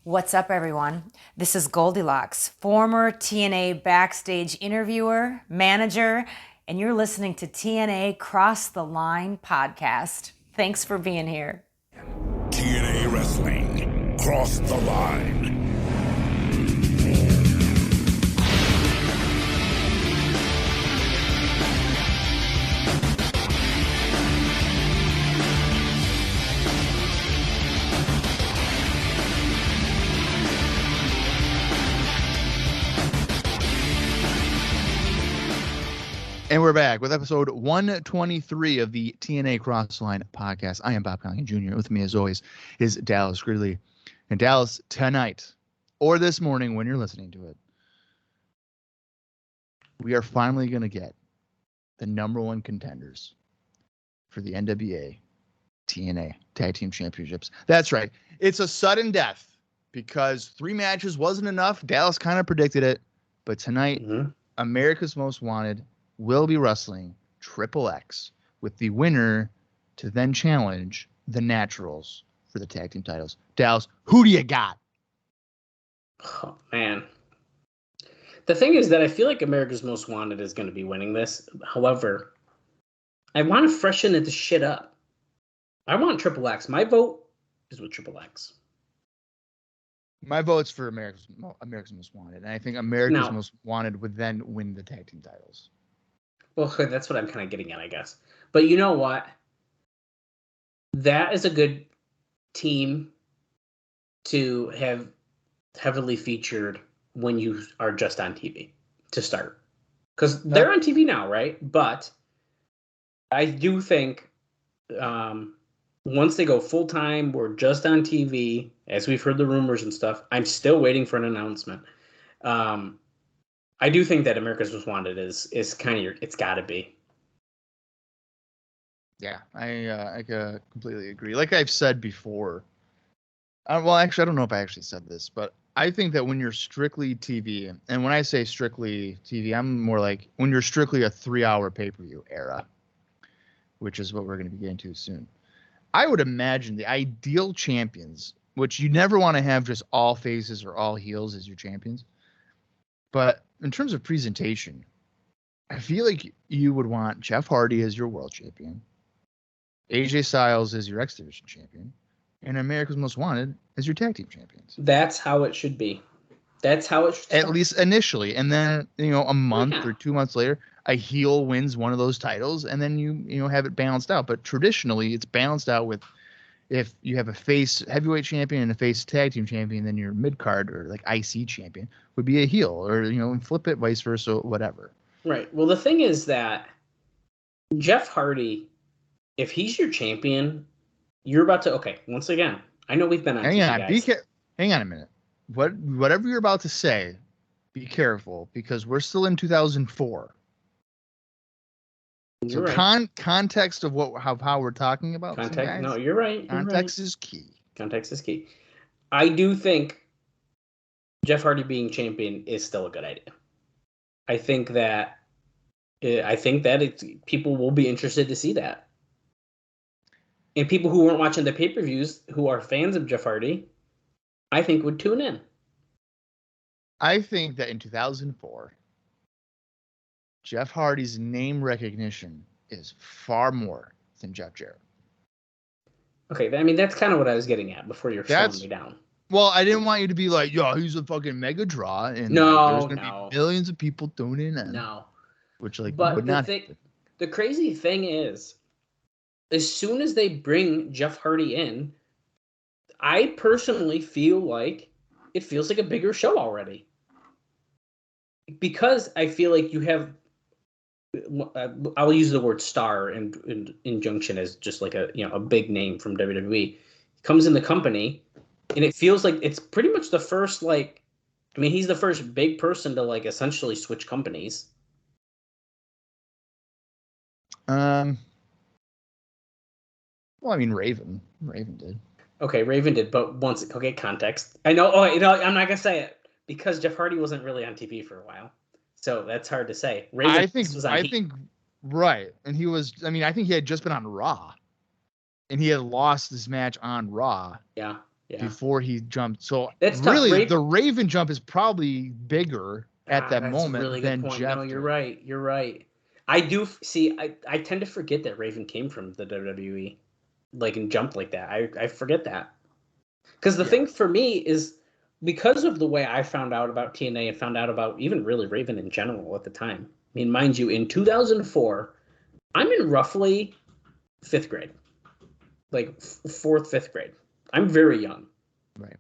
What's up, everyone? This is Goldilocks, former TNA backstage interviewer, manager, and you're listening to TNA Cross the Line podcast. Thanks for being here. TNA Wrestling, Cross the Line. And we're back with episode 123 of the TNA Crossline podcast. I am Colling Jr. With me, as always, is Dallas Gridley. And Dallas, tonight, or this morning when you're listening to it, we are finally going to get the number one contenders for the NWA TNA Tag Team Championships. That's right. It's a sudden death because 3 matches wasn't enough. Dallas kind of predicted it. But tonight, America's Most Wanted will be wrestling Triple X with the winner to then challenge the Naturals for the tag team titles. Dallas, who do you got? Oh, man. The thing is that I feel like America's Most Wanted is going to be winning this. However, I want to freshen the shit up. I want Triple X. My vote is with Triple X. My vote's for America's Most Wanted. And I think America's Most Wanted would then win the tag team titles. Well, that's what I'm kind of getting at, I guess. But you know what? That is a good team to have heavily featured when you are just on TV to start. Because they're on TV now, right? But I do think once they go full-time, we're just on TV, as we've heard the rumors and stuff. I'm still waiting for an announcement. I do think that America's Most Wanted is kind of it's got to be. Yeah, I completely agree. Like I've said before, well, actually, I don't know if I actually said this, but I think that when you're strictly TV, and when I say strictly TV, I'm more like when you're strictly a 3-hour pay-per-view era, which is what we're going to be getting to soon. I would imagine the ideal champions, which you never want to have just all faces or all heels as your champions, but in terms of presentation, I feel like you would want Jeff Hardy as your world champion, AJ Styles as your X Division champion, and America's Most Wanted as your tag team champions. That's how it should be. That's how it should start. At least initially. And then, a month or 2 months later, a heel wins one of those titles, and then you have it balanced out. But traditionally, it's balanced out with if you have a face heavyweight champion and a face tag team champion, then your mid card or like IC champion would be a heel, or and flip it, vice versa, whatever. Right. Well, the thing is that Jeff Hardy, if he's your champion, you're about to. Okay, once again, I know we've been on. Hang on a minute. Whatever you're about to say, be careful because we're still in 2004. So right. Context of how we're talking about. Context. No, you're right. Context is key. Context is key. I do think Jeff Hardy being champion is still a good idea. I think that people will be interested to see that, and people who weren't watching the pay-per-views who are fans of Jeff Hardy, I think would tune in. I think that in 2004. Jeff Hardy's name recognition is far more than Jeff Jarrett. Okay, I mean, that's kind of what I was getting at before you're slowing me down. Well, I didn't want you to be like, yo, he's a fucking mega draw, and there's going to be millions of people tuning in. No. Which, but the crazy thing is, as soon as they bring Jeff Hardy in, I personally feel like it feels like a bigger show already. Because I feel like you have... I'll use the word star in injunction as just like a big name from WWE. Comes in the company, and it feels like it's pretty much the first he's the first big person to essentially switch companies. Well, I mean, Raven did. Okay, Raven did, but context. I know. Oh, I'm not gonna say it because Jeff Hardy wasn't really on TV for a while. So that's hard to say. I think right. And he was, I think he had just been on Raw. And he had lost his match on Raw. Yeah. before he jumped. So That's really, tough. the Raven jump is probably bigger at that that's moment a really than good point. Jeff. No, you're did. right. You're right. I do see. I tend to forget that Raven came from the WWE, like and jumped like that. I forget that because the thing for me is because of the way I found out about TNA and found out about even really Raven in general at the time. I mean, mind you, in 2004, I'm in roughly 5th grade, like 4th, 5th grade. I'm very young. Right.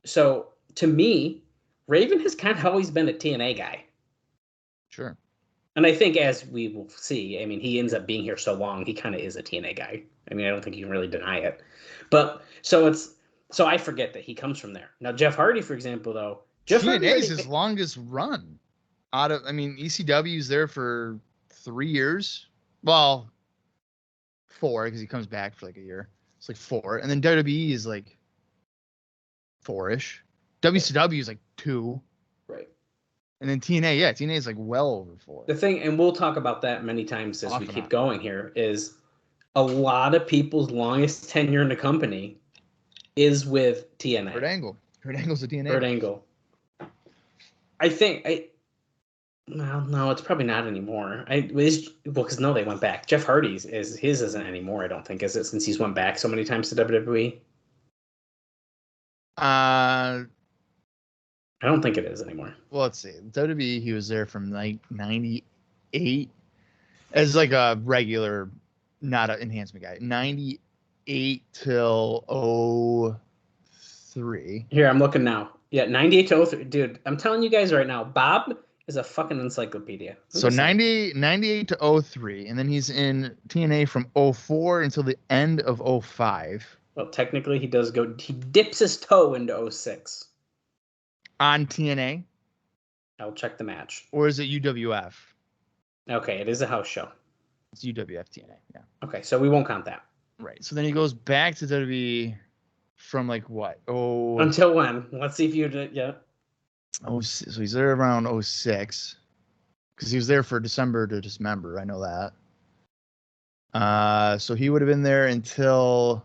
So to me, Raven has kind of always been a TNA guy. Sure. And I think as we will see, I mean, he ends up being here so long, he kind of is a TNA guy. I mean, I don't think you can really deny it. But so I forget that he comes from there. Now, Jeff Hardy, for example, though, Jeff Hardy TNA's his longest run. ECW's there for 3 years. Well, 4 because he comes back for like a year. It's like 4, and then WWE is like 4-ish. WCW is like 2. Right. And then TNA is like well over 4. The thing, and we'll talk about that many times as we keep going here, is a lot of people's longest tenure in the company is with TNA. Kurt Angle. Kurt Angle's a TNA. Kurt Angle. I think well, no, it's probably not anymore. Because no, they went back. Jeff Hardy's his isn't anymore. I don't think is it since he's went back so many times to WWE. I don't think it is anymore. Well, let's see. WWE, he was there from like 98 as like a regular, not an enhancement guy. 98 till 03. Here, I'm looking now. Yeah, 98 to 03. Dude, I'm telling you guys right now, Bob is a fucking encyclopedia. So 98 to 03, and then he's in TNA from 04 until the end of 05. Well, technically, he dips his toe into 06. On TNA? I'll check the match. Or is it UWF? Okay, it is a house show. It's UWF TNA, yeah. Okay, so we won't count that. Right. So then he goes back to WWE from like what? Until when? Let's see if you did. Yeah. So he's there around 06. Because he was there for December to Dismember. I know that. So he would have been there until.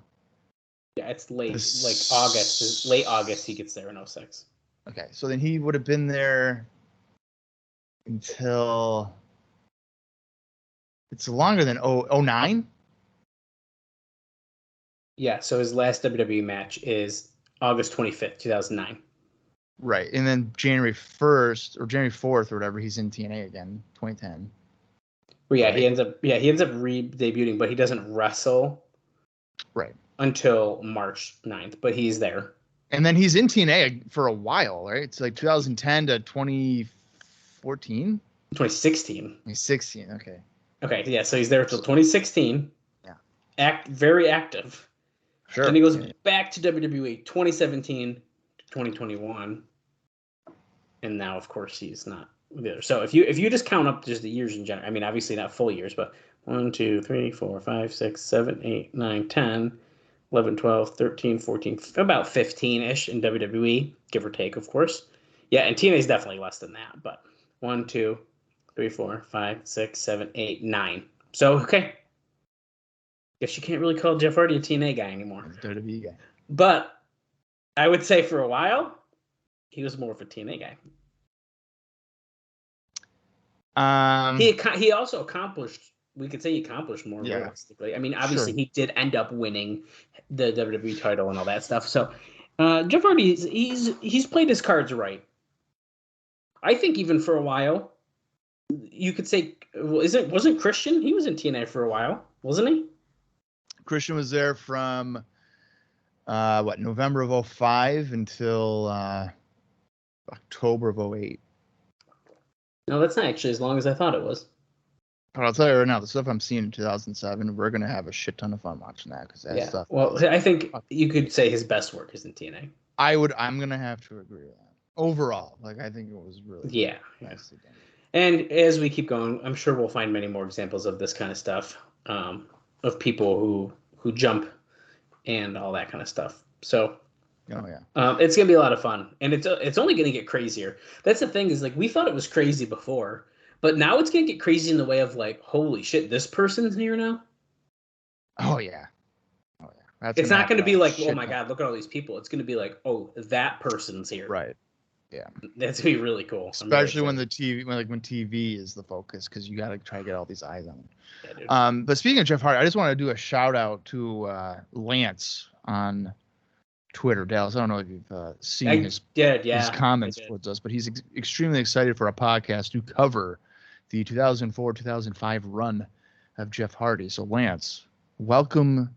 Yeah, it's late, like August. Late August, he gets there in 06. Okay, so then he would have been there until. It's longer than 09? Yeah, so his last WWE match is August 25th, 2009. Right, and then January 1st or January 4th or whatever, he's in TNA again, 2010. Well, yeah, right. He ends up re-debuting, but he doesn't wrestle right until March 9th, but he's there. And then he's in TNA for a while, right? It's like 2010 to 2014? 2016. 2016, okay. Okay, yeah, so he's there until 2016. Yeah. Very active. Sure. Then he goes back to WWE 2017 to 2021. And now, of course, he's not there. So if you just count up just the years in general, I mean, obviously not full years, but 1, 2, 3, 4, 5, 6, 7, 8, 9, 10, 11, 12, 13, 14, about 15-ish in WWE, give or take, of course. Yeah, and TNA is definitely less than that, but 1, 2, 3, 4, 5, 6, 7, 8, 9. So, okay. Guess you can't really call Jeff Hardy a TNA guy anymore. WWE guy. But I would say for a while, he was more of a TNA guy. He also accomplished, we could say he accomplished more realistically. I mean, obviously he did end up winning the WWE title and all that stuff. So Jeff Hardy, he's played his cards right. I think even for a while, you could say, wasn't Christian? He was in TNA for a while, wasn't he? Christian was there from November of 05 until October of 08. No, that's not actually as long as I thought it was. But I'll tell you right now, the stuff I'm seeing in 2007, we're gonna have a shit ton of fun watching that because that stuff. Well, I think you could say his best work is in TNA. I'm gonna have to agree with that. Overall, like I think it was really nicely done. And as we keep going, I'm sure we'll find many more examples of this kind of stuff, of people who jump and all that kind of stuff. So. Oh yeah. It's gonna be a lot of fun, and it's only gonna get crazier. That's the thing is like we thought it was crazy before, but now it's gonna get crazy in the way of like, holy shit, this person's here now. Oh yeah. It's not going to be like, oh my God, look at all these people. It's going to be like, oh, that person's here. Right. Yeah. That's going to be really cool. Especially when when TV is the focus, because you got to try to get all these eyes on it. Yeah, dude. But speaking of Jeff Hardy, I just want to do a shout out to Lance on Twitter. Dallas, I don't know if you've seen his comments towards us, but he's extremely excited for a podcast to cover the 2004-2005 run of Jeff Hardy. So Lance, welcome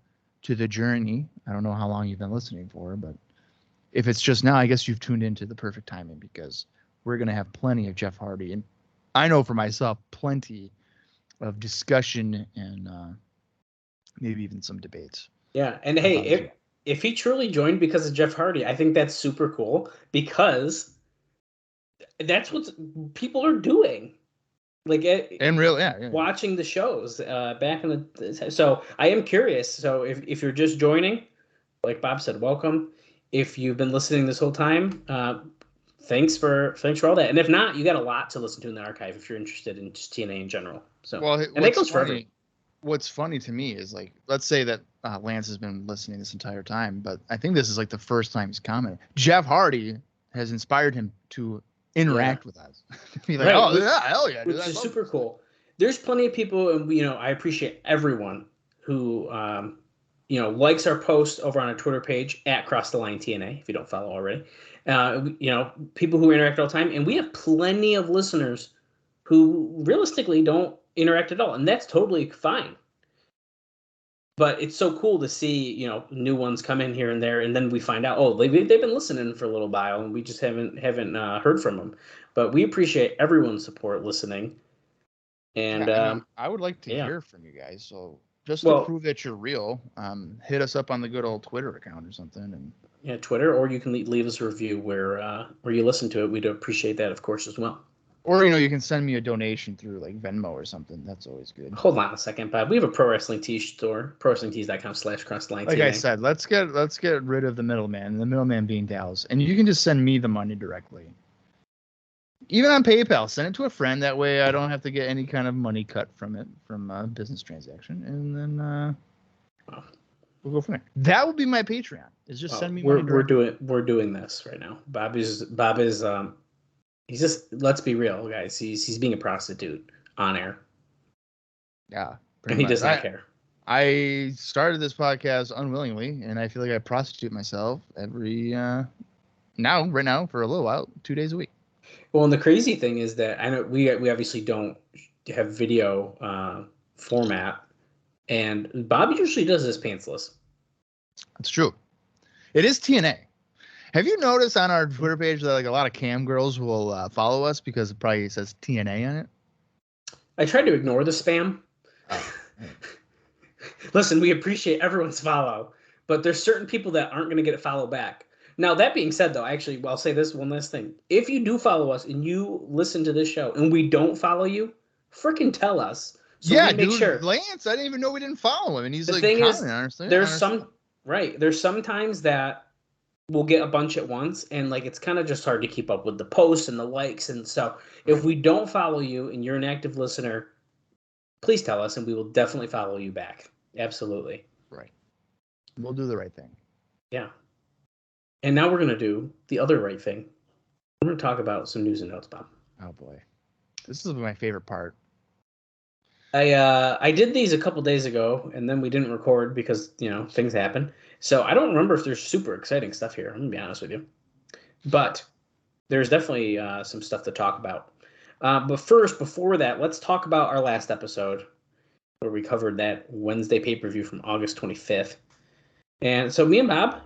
to the journey. I don't know how long you've been listening for, but if it's just now, I guess you've tuned into the perfect timing, because we're going to have plenty of Jeff Hardy. And I know for myself, plenty of discussion and maybe even some debates. Yeah. And hey, if he truly joined because of Jeff Hardy, I think that's super cool, because that's what people are doing. Like, and real, yeah. Watching the shows back in the. So I am curious. So if you're just joining, like Bob said, welcome. If you've been listening this whole time, thanks for all that. And if not, you got a lot to listen to in the archive if you're interested in just TNA in general. So, and that goes for everything. What's funny to me is, like, let's say that Lance has been listening this entire time, but I think this is like the first time he's commenting. Jeff Hardy has inspired him to interact with us. Be like, oh yeah, hell yeah, dude, which is super cool. There's plenty of people, and I appreciate everyone who likes our post over on our Twitter page at Cross the Line TNA, if you don't follow already. People who interact all the time, and we have plenty of listeners who realistically don't interact at all, and that's totally fine. But it's so cool to see, new ones come in here and there, and then we find out, oh, they've been listening for a little while, and we just haven't heard from them. But we appreciate everyone's support listeing. And I would like to hear from you guys. So just to prove that you're real, hit us up on the good old Twitter account or something. And Twitter, or you can leave us a review where you listen to it. We'd appreciate that, of course, as well. Or, you can send me a donation through like Venmo or something. That's always good. Hold on a second, Bob. We have a pro wrestling tee store, prowrestlingtees.com/crossline. Like I said, let's get rid of the middleman, the middleman being Dallas. And you can just send me the money directly. Even on PayPal, send it to a friend. That way I don't have to get any kind of money cut from a business transaction. And then we'll go from there. That would be my Patreon. Is just send me money directly. We're doing this right now. Bob is he's just, let's be real, guys. He's being a prostitute on air. Yeah. And he does not care. I started this podcast unwillingly, and I feel like I prostitute myself every right now for a little while, 2 days a week. Well, and the crazy thing is that I know we obviously don't have video format, and Bob usually does this pantsless. That's true. It is TNA. Have you noticed on our Twitter page that like a lot of cam girls will follow us because it probably says TNA on it? I try to ignore the spam. Oh, Listen, we appreciate everyone's follow, but there's certain people that aren't going to get a follow back. Now, that being said, though, I'll say this one last thing. If you do follow us and you listen to this show and we don't follow you, freaking tell us. So yeah, we make sure. Lance, I didn't even know we didn't follow him, and he's the like, thing is, there's sometimes that we'll get a bunch at once, and like it's kind of just hard to keep up with the posts and the likes and stuff. If we don't follow you and you're an active listener, please tell us, and we will definitely follow you back. Absolutely. Right. We'll do the right thing. Yeah. And now we're going to do the other right thing. We're going to talk about some news and notes, Bob. Oh, boy. This is my favorite part. I did these a couple days ago, and then we didn't record because, things happen. So I don't remember if there's super exciting stuff here. I'm going to be honest with you. But there's definitely some stuff to talk about. But first, before that, let's talk about our last episode where we covered that Wednesday pay-per-view from August 25th. And so me and Bob,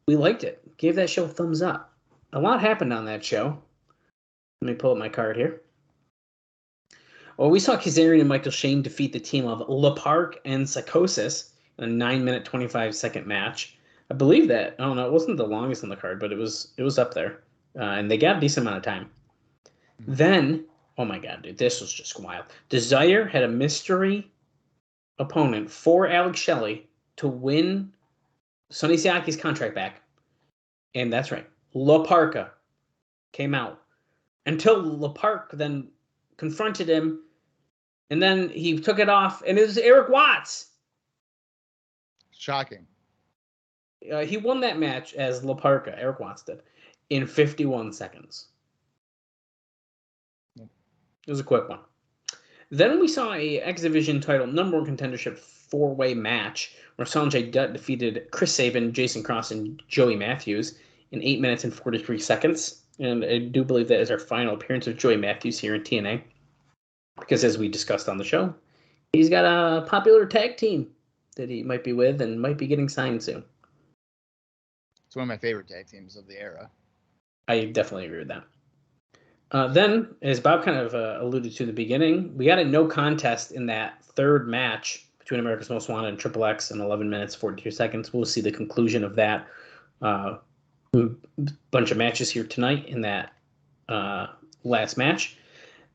we liked it. Gave that show a thumbs up. A lot happened on that show. Let me pull up my card here. Well, we saw Kazarian and Michael Shane defeat the team of La Park and Psychosis in a 9-minute, 25-second match. I believe that. I don't know. It wasn't the longest on the card, but it was up there. And they got a decent amount of time. Then, oh my God, dude, this was just wild. Desire had a mystery opponent for Alex Shelley to win Sonny Siaki's contract back. And that's right. La Parka came out. Until La Park then confronted him, and then he took it off, and it was Eric Watts. Shocking. He won that match as La Parka, Eric Watts did, in 51 seconds. It was a quick one. Then we saw a X Division title number one contendership four-way match where Sonjay Dutt defeated Chris Sabin, Jason Cross, and Joey Matthews in 8 minutes and 43 seconds. And I do believe that is our final appearance of Joey Matthews here in TNA. Because as we discussed on the show, he's got a popular tag team that he might be with and might be getting signed soon. It's one of my favorite tag teams of the era. I definitely agree with that. Then, as Bob kind of alluded to in the beginning, we got a no contest in that third match between America's Most Wanted and Triple X in 11 minutes, 42 seconds. We'll see the conclusion of that bunch of matches here tonight in that last match.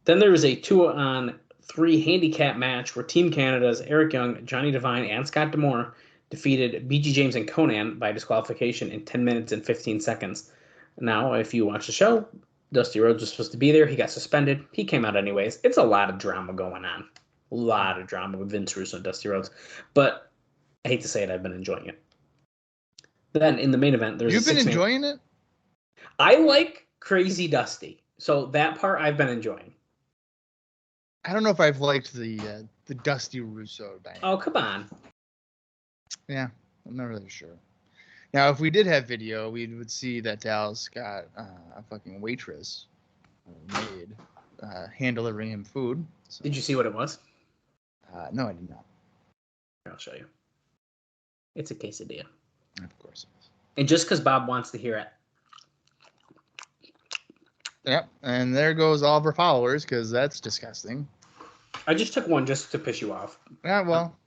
Then there was a 2-on-3 handicap match where Team Canada's Eric Young, Johnny Devine, and Scott D'Amore defeated BG James and Conan by disqualification in 10 minutes and 15 seconds. Now, if you watch the show, Dusty Rhodes was supposed to be there. He got suspended. He came out anyways. It's a lot of drama going on. A lot of drama with Vince Russo and Dusty Rhodes. But I hate to say it, I've been enjoying it. Then in the main event, there's You've been enjoying it? I like Crazy Dusty. So that part I've been enjoying. I don't know if I've liked the Dusty Russo dynamic. Oh, come on. Yeah, I'm not really sure. Now, if we did have video, we would see that Dallas got a fucking waitress maid hand delivering him food. So, Did you see what it was? no, I did not. I'll show you. It's a quesadilla. Of course it is. And just because Bob wants to hear it. Yep, and there goes all of our followers because that's disgusting. I just took one just to piss you off. Yeah, well.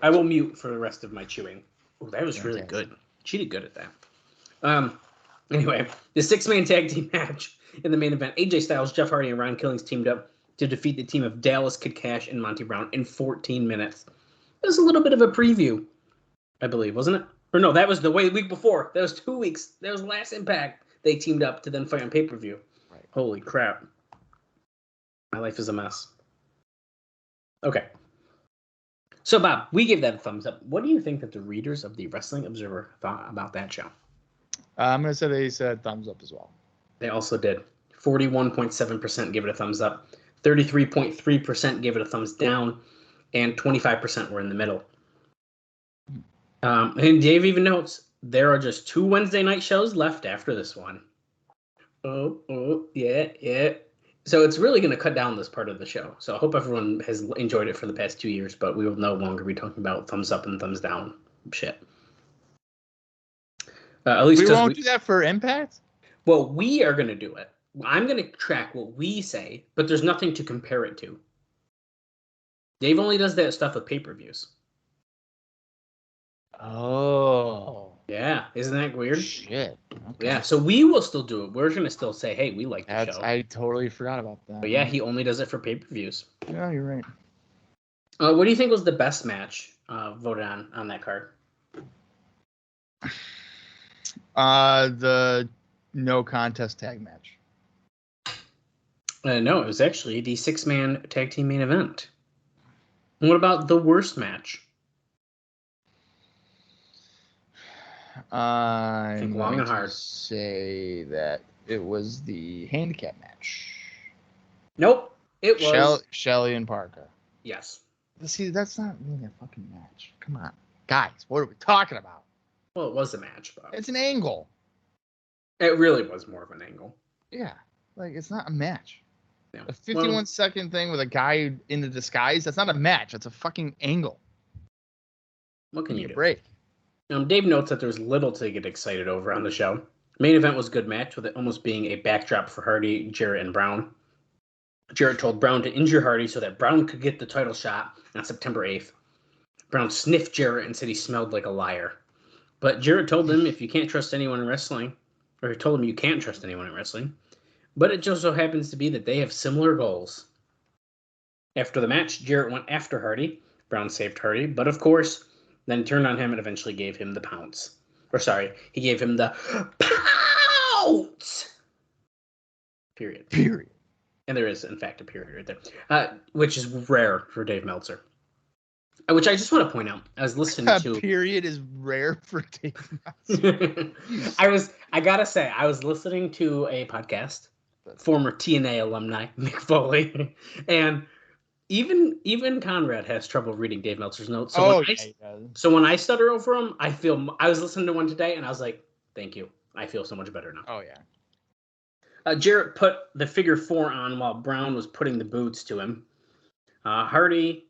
I will mute for the rest of my chewing. Oh, that was really good. She did good at that. Anyway, the six-man tag team match in the main event. AJ Styles, Jeff Hardy, and Ron Killings teamed up to defeat the team of Dallas, Kid Cash, and Monty Brown in 14 minutes. It was a little bit of a preview, I believe, wasn't it? Or no, that was the week before. That was 2 weeks. That was last Impact. They teamed up to then fight on pay-per-view. Right. Holy crap. My life is a mess. Okay. So, Bob, we gave that a thumbs up. What do you think that the readers of the Wrestling Observer thought about that show? I'm going to say they said thumbs up as well. They also did. 41.7% gave it a thumbs up. 33.3% gave it a thumbs down. And 25% were in the middle. And Dave even notes, there are just 2 Wednesday night shows left after this one. Yeah. So it's really going to cut down this part of the show. So I hope everyone has enjoyed it for the past 2 years, but we will no longer be talking about thumbs up and thumbs down shit. At least we won't do that for Impact? Well, we are going to do it. I'm going to track what we say, but there's nothing to compare it to. Dave only does that stuff with pay-per-views. Oh. Yeah, isn't that weird? Shit. Okay. Yeah, so we will still do it. We're going to still say, hey, we like the show. I totally forgot about that. But yeah, he only does it for pay-per-views. Yeah, you're right. What do you think was the best match voted on that card? The no contest tag match. No, it was actually the 6-man tag team main event. And what about the worst match? I'm long and going hard. to say that it was the handicap match. Nope, it was Shelley and Parker. Yes. See, that's not really a fucking match. Come on, guys, what are we talking about? Well, it was a match, but It's an angle. it really was more of an angle. Yeah, like it's not a match. Yeah. A 51-second thing with a guy in the disguise, that's not a match. That's a fucking angle. What can Give you me do? a break. Dave notes that there's little to get excited over on the show. Main event was a good match, with it almost being a backdrop for Hardy, Jarrett, and Brown. Jarrett told Brown to injure Hardy so that Brown could get the title shot on September 8th. Brown sniffed Jarrett and said he smelled like a liar. But Jarrett told him if you can't trust anyone in wrestling, or he told him you can't trust anyone in wrestling. But it just so happens to be that they have similar goals. After the match, Jarrett went after Hardy. Brown saved Hardy, but of course, then turned on him and eventually gave him the pounce. Or sorry, he gave him the pounce! Period. And there is, in fact, a period right there, which is rare for Dave Meltzer. Which I just want to point out. I was listening to. Period is rare for Dave. I gotta say, I was listening to a podcast, former TNA alumni Mick Foley, and even Conrad has trouble reading Dave Meltzer's notes. So when I stutter over them, I was listening to one today, and I was like, "Thank you, I feel so much better now." Oh yeah. Jarrett put the figure 4 on while Brown was putting the boots to him. Hardy.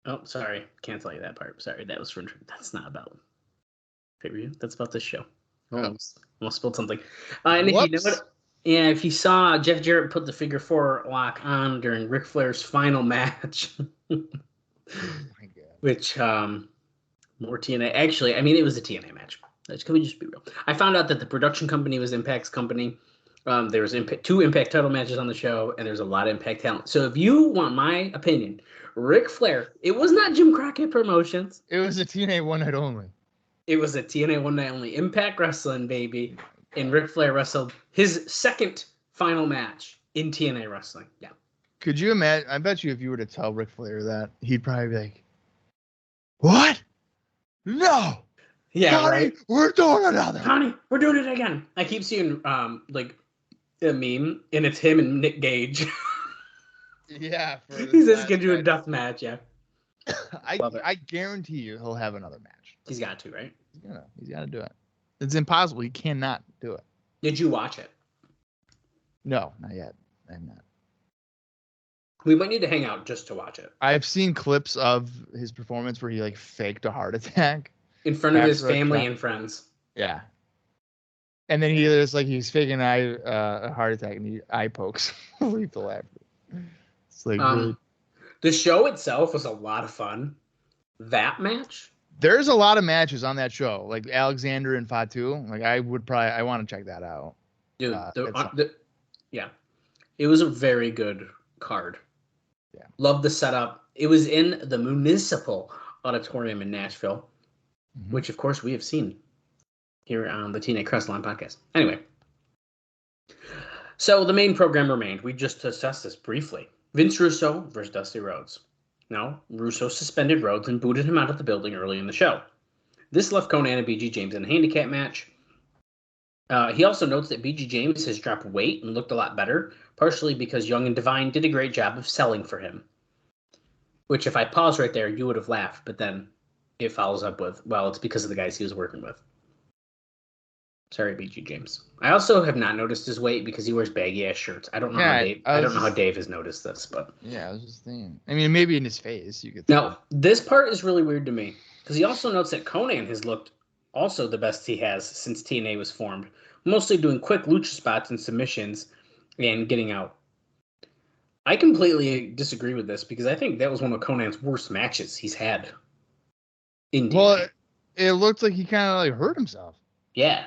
Oh, sorry. Can't tell you that part. Sorry, that's not about pay-per-view. That's about this show. Almost spilled something. And if you know what, if you saw Jeff Jarrett put the figure 4 lock on during Ric Flair's final match, which more TNA. Actually, I mean it was a TNA match. Can we just be real? I found out that the production company was Impact's company. There was 2 Impact title matches on the show, and there's a lot of Impact talent. So if you want my opinion, Ric Flair, it was not Jim Crockett Promotions. It was a TNA one night only. It was a TNA one night only. Impact Wrestling, baby. And Ric Flair wrestled his second final match in TNA Wrestling. Yeah. Could you imagine? I bet you if you were to tell Ric Flair that, he'd probably be like, "What? No. Yeah, Connie, right. We're doing another. Connie, we're doing it again." I keep seeing like a meme, and it's him and Nick Gage. Yeah. He's just gonna do a death match. Yeah. I guarantee you he'll have another match. He's got to, right? He's got to do it. It's impossible. He cannot do it. Did you watch it? No, not yet. I'm not. We might need to hang out just to watch it. I've seen clips of his performance where he like faked a heart attack in front of his family and friends. Yeah. And then he's faking a heart attack and he eye pokes. Lethal after. It's like really... The show itself was a lot of fun. That match? There's a lot of matches on that show, like Alexander and Fatu. Like I want to check that out. Dude, yeah. It was a very good card. Yeah. Love the setup. It was in the Municipal Auditorium in Nashville, which of course we have seen here on the TNA Crestline podcast. Anyway. So the main program remained. We just discussed this briefly. Vince Russo versus Dusty Rhodes. Now, Russo suspended Rhodes and booted him out of the building early in the show. This left Conan and BG James in a handicap match. He also notes that BG James has dropped weight and looked a lot better, partially because Young and Divine did a great job of selling for him. Which, if I pause right there, you would have laughed, but then it follows up with, well, it's because of the guys he was working with. Sorry, BG James. I also have not noticed his weight because he wears baggy-ass shirts. I don't know how Dave has noticed this, but... Yeah, I was just thinking. I mean, maybe in his face, you could... Now, this part is really weird to me, because he also notes that Conan has looked also the best he has since TNA was formed, mostly doing quick lucha spots and submissions and getting out. I completely disagree with this, because I think that was one of Conan's worst matches he's had in TNA. Well, it looked like he kind of like hurt himself. Yeah.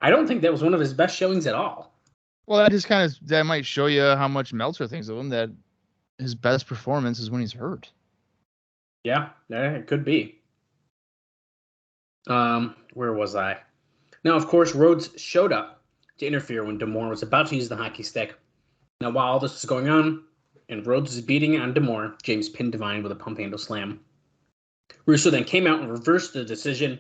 I don't think that was one of his best showings at all. Well, that might show you how much Meltzer thinks of him, that his best performance is when he's hurt. Yeah, it could be. Where was I? Now, of course, Rhodes showed up to interfere when D'Amore was about to use the hockey stick. Now, while all this is going on, and Rhodes is beating on D'Amore, James pinned Divine with a pump handle slam. Russo then came out and reversed the decision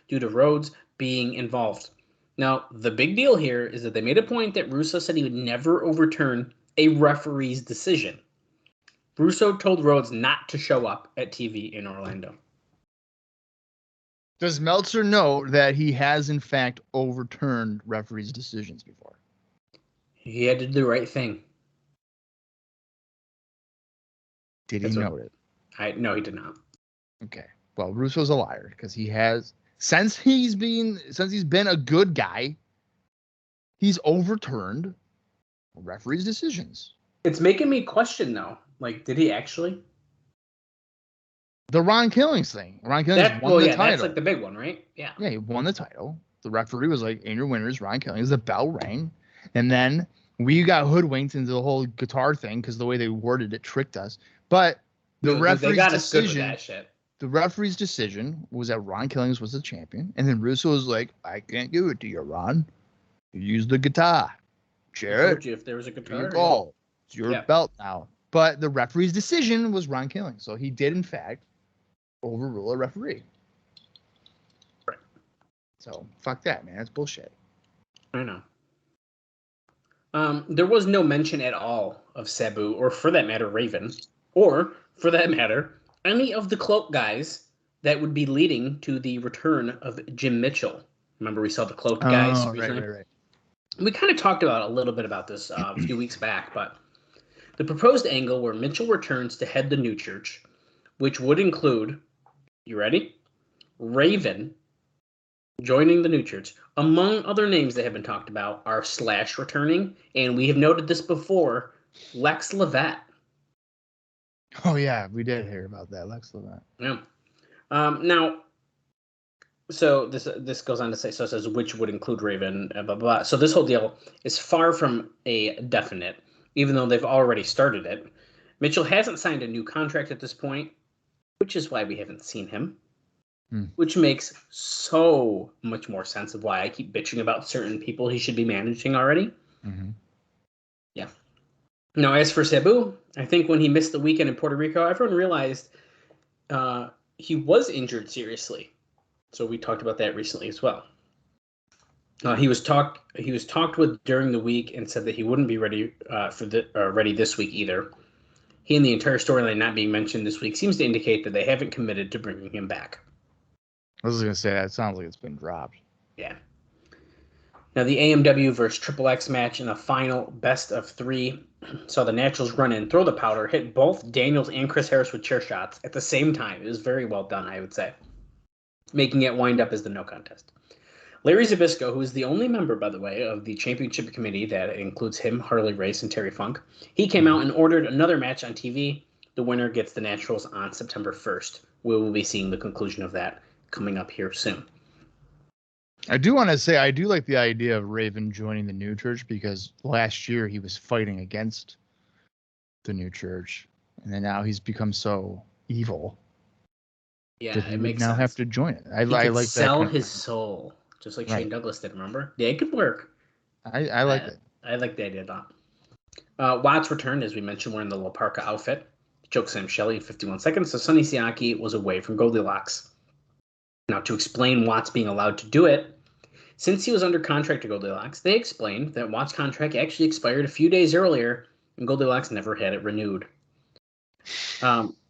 due to Rhodes being involved. Now, the big deal here is that they made a point that Russo said he would never overturn a referee's decision. Russo told Rhodes not to show up at TV in Orlando. Does Meltzer know that he has, in fact, overturned referees' decisions before? He had to do the right thing. Did he know it? No, he did not. Okay. Well, Russo's a liar because he has... Since he's been a good guy, he's overturned referees' decisions. It's making me question, though. Like, did he actually? The Ron Killings thing. Ron Killings won the title. That's like the big one, right? Yeah. Yeah, he won the title. The referee was like, "And your winners, Ron Killings." The bell rang, and then we got hoodwinked into the whole guitar thing because the way they worded it tricked us. But the referee's decision. That shit. The referee's decision was that Ron Killings was the champion, and then Russo was like, "I can't give it to you, Ron. You use the guitar, Jarrett. If there was a guitar, it's your belt now. But the referee's decision was Ron Killing. So he did, in fact, overrule a referee. Right. So fuck that, man. That's bullshit. I know. There was no mention at all of Sabu, or for that matter, Raven, or for that matter, any of the cloak guys that would be leading to the return of Jim Mitchell. Remember, we saw the cloaked guys recently? Right. We kind of talked about a little bit about this a few weeks back, but the proposed angle where Mitchell returns to head the new church, which would include, you ready? Raven joining the new church. Among other names that have been talked about are Slash returning, and we have noted this before, Lex Levette. Oh, yeah, we did hear about that, Lex Levette. Yeah. Now, so this goes on to say, so it says, which would include Raven, blah, blah, blah. So this whole deal is far from a definite, even though they've already started it. Mitchell hasn't signed a new contract at this point, which is why we haven't seen him, which makes so much more sense of why I keep bitching about certain people he should be managing already. Mm-hmm. Yeah. Now, as for Sabu, I think when he missed the weekend in Puerto Rico, everyone realized he was injured seriously. So we talked about that recently as well. He was talked with during the week and said that he wouldn't be ready ready this week either. He and the entire storyline not being mentioned this week seems to indicate that they haven't committed to bringing him back. I was going to say, that sounds like it's been dropped. Yeah. Now, the AMW versus Triple X match in the final best of 3 saw the Naturals run in, throw the powder, hit both Daniels and Chris Harris with chair shots at the same time. It was very well done, I would say, making it wind up as the no contest. Larry Zbyszko, who is the only member, by the way, of the championship committee that includes him, Harley Race, and Terry Funk, he came out and ordered another match on TV. The winner gets the Naturals on September 1st. We will be seeing the conclusion of that coming up here soon. I do want to say, I do like the idea of Raven joining the new church, because last year he was fighting against the new church, and then now he's become so evil. Yeah, that he it makes now sense. have to join it. I He like could that. sell kind of his thing. soul, just like Right. Shane Douglas did, remember? Yeah, it could work. I like it. I like the idea of that. Watts returned, as we mentioned, wearing the La Parka outfit. Choked Sam Shelley in 51 seconds, so Sonny Siaki was away from Goldilocks. Now, to explain Watts being allowed to do it, since he was under contract to Goldilocks, they explained that Watts' contract actually expired a few days earlier, and Goldilocks never had it renewed.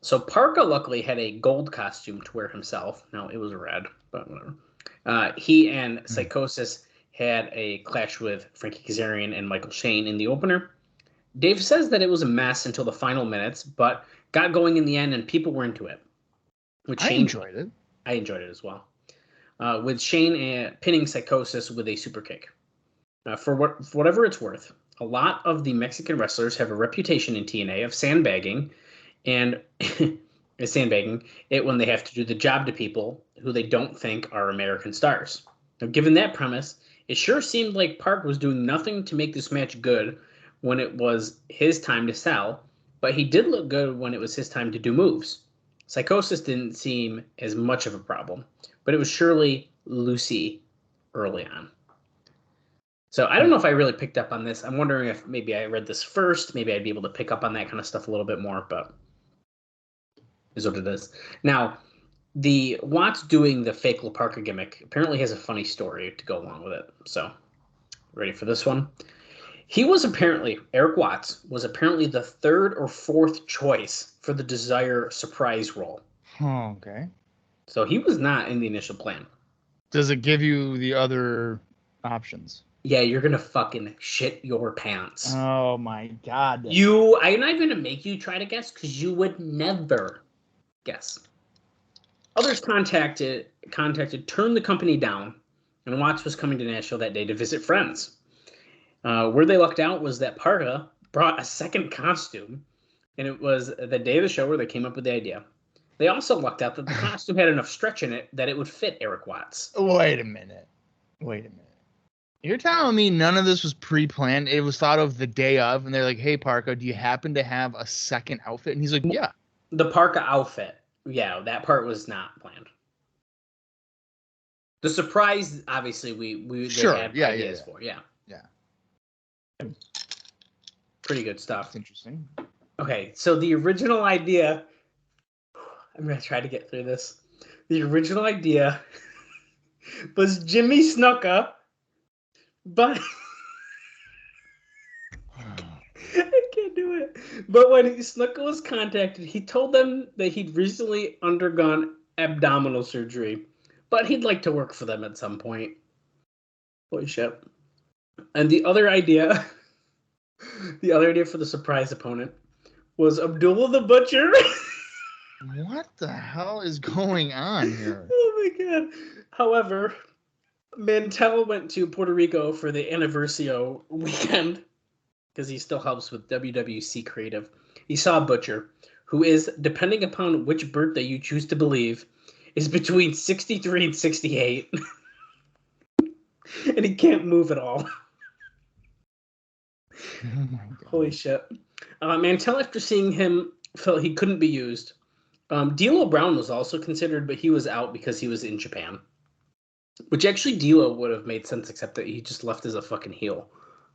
So Parka luckily had a gold costume to wear himself. Now, it was red, but whatever. He and Psychosis had a clash with Frankie Kazarian and Michael Shane in the opener. Dave says that it was a mess until the final minutes, but got going in the end, and people were into it. I enjoyed it. I enjoyed it as well. With Shane pinning Psychosis with a super kick. For whatever it's worth, a lot of the Mexican wrestlers have a reputation in TNA of sandbagging and sandbagging it when they have to do the job to people who they don't think are American stars. Now, given that premise, it sure seemed like Park was doing nothing to make this match good when it was his time to sell, but he did look good when it was his time to do moves. Psychosis didn't seem as much of a problem, but it was surely Lucy early on. So I don't know if I really picked up on this. I'm wondering if maybe I read this first. Maybe I'd be able to pick up on that kind of stuff a little bit more, but is what it is. Now, the Watts doing the fake La Parka gimmick apparently has a funny story to go along with it. So, ready for this one? Eric Watts was apparently the 3rd or 4th choice for the Desire surprise role. Oh, okay. So he was not in the initial plan. Does it give you the other options? Yeah, you're going to fucking shit your pants. Oh, my God. I'm not even going to make you try to guess because you would never guess. Others contacted, turned the company down, and Watts was coming to Nashville that day to visit friends. Where they lucked out was that Parka brought a second costume, and it was the day of the show where they came up with the idea. They also lucked out that the costume had enough stretch in it that it would fit Eric Watts. Wait a minute. You're telling me none of this was pre-planned? It was thought of the day of, and they're like, hey, Parka, do you happen to have a second outfit? And he's like, yeah. The Parka outfit. Yeah, that part was not planned. The surprise, obviously, we Sure. had Yeah, ideas for. Yeah. Pretty good stuff. That's interesting. Okay, so the original idea, I'm going to try to get through this. The original idea was Jimmy Snuka, but I can't do it. But when Snuka was contacted, he told them that he'd recently undergone abdominal surgery, but he'd like to work for them at some point. Holy shit. And the other idea for the surprise opponent was Abdullah the Butcher. What the hell is going on here? Oh my god. However, Mantell went to Puerto Rico for the Anniversario weekend because he still helps with WWC Creative. He saw Butcher, who is, depending upon which birthday you choose to believe, is between 63 and 68. And he can't move at all. Oh my God. Holy shit. Mantell, after seeing him, felt he couldn't be used. D'Lo Brown was also considered, but he was out because he was in Japan. Which actually D'Lo would have made sense, except that he just left as a fucking heel.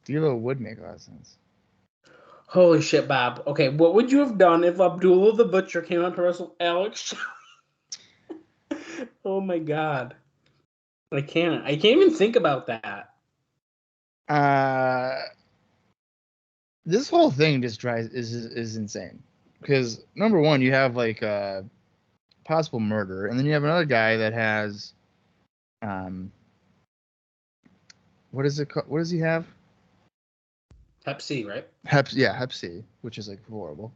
D'Lo would make a lot of sense. Holy shit, Bob. Okay, what would you have done if Abdullah the Butcher came out to wrestle Alex? Oh my god. I can't even think about that. This whole thing just is insane. Because number one, you have like possible murder, and then you have another guy that has what is it called? What does he have? Hep C, right? Hep C, which is like horrible.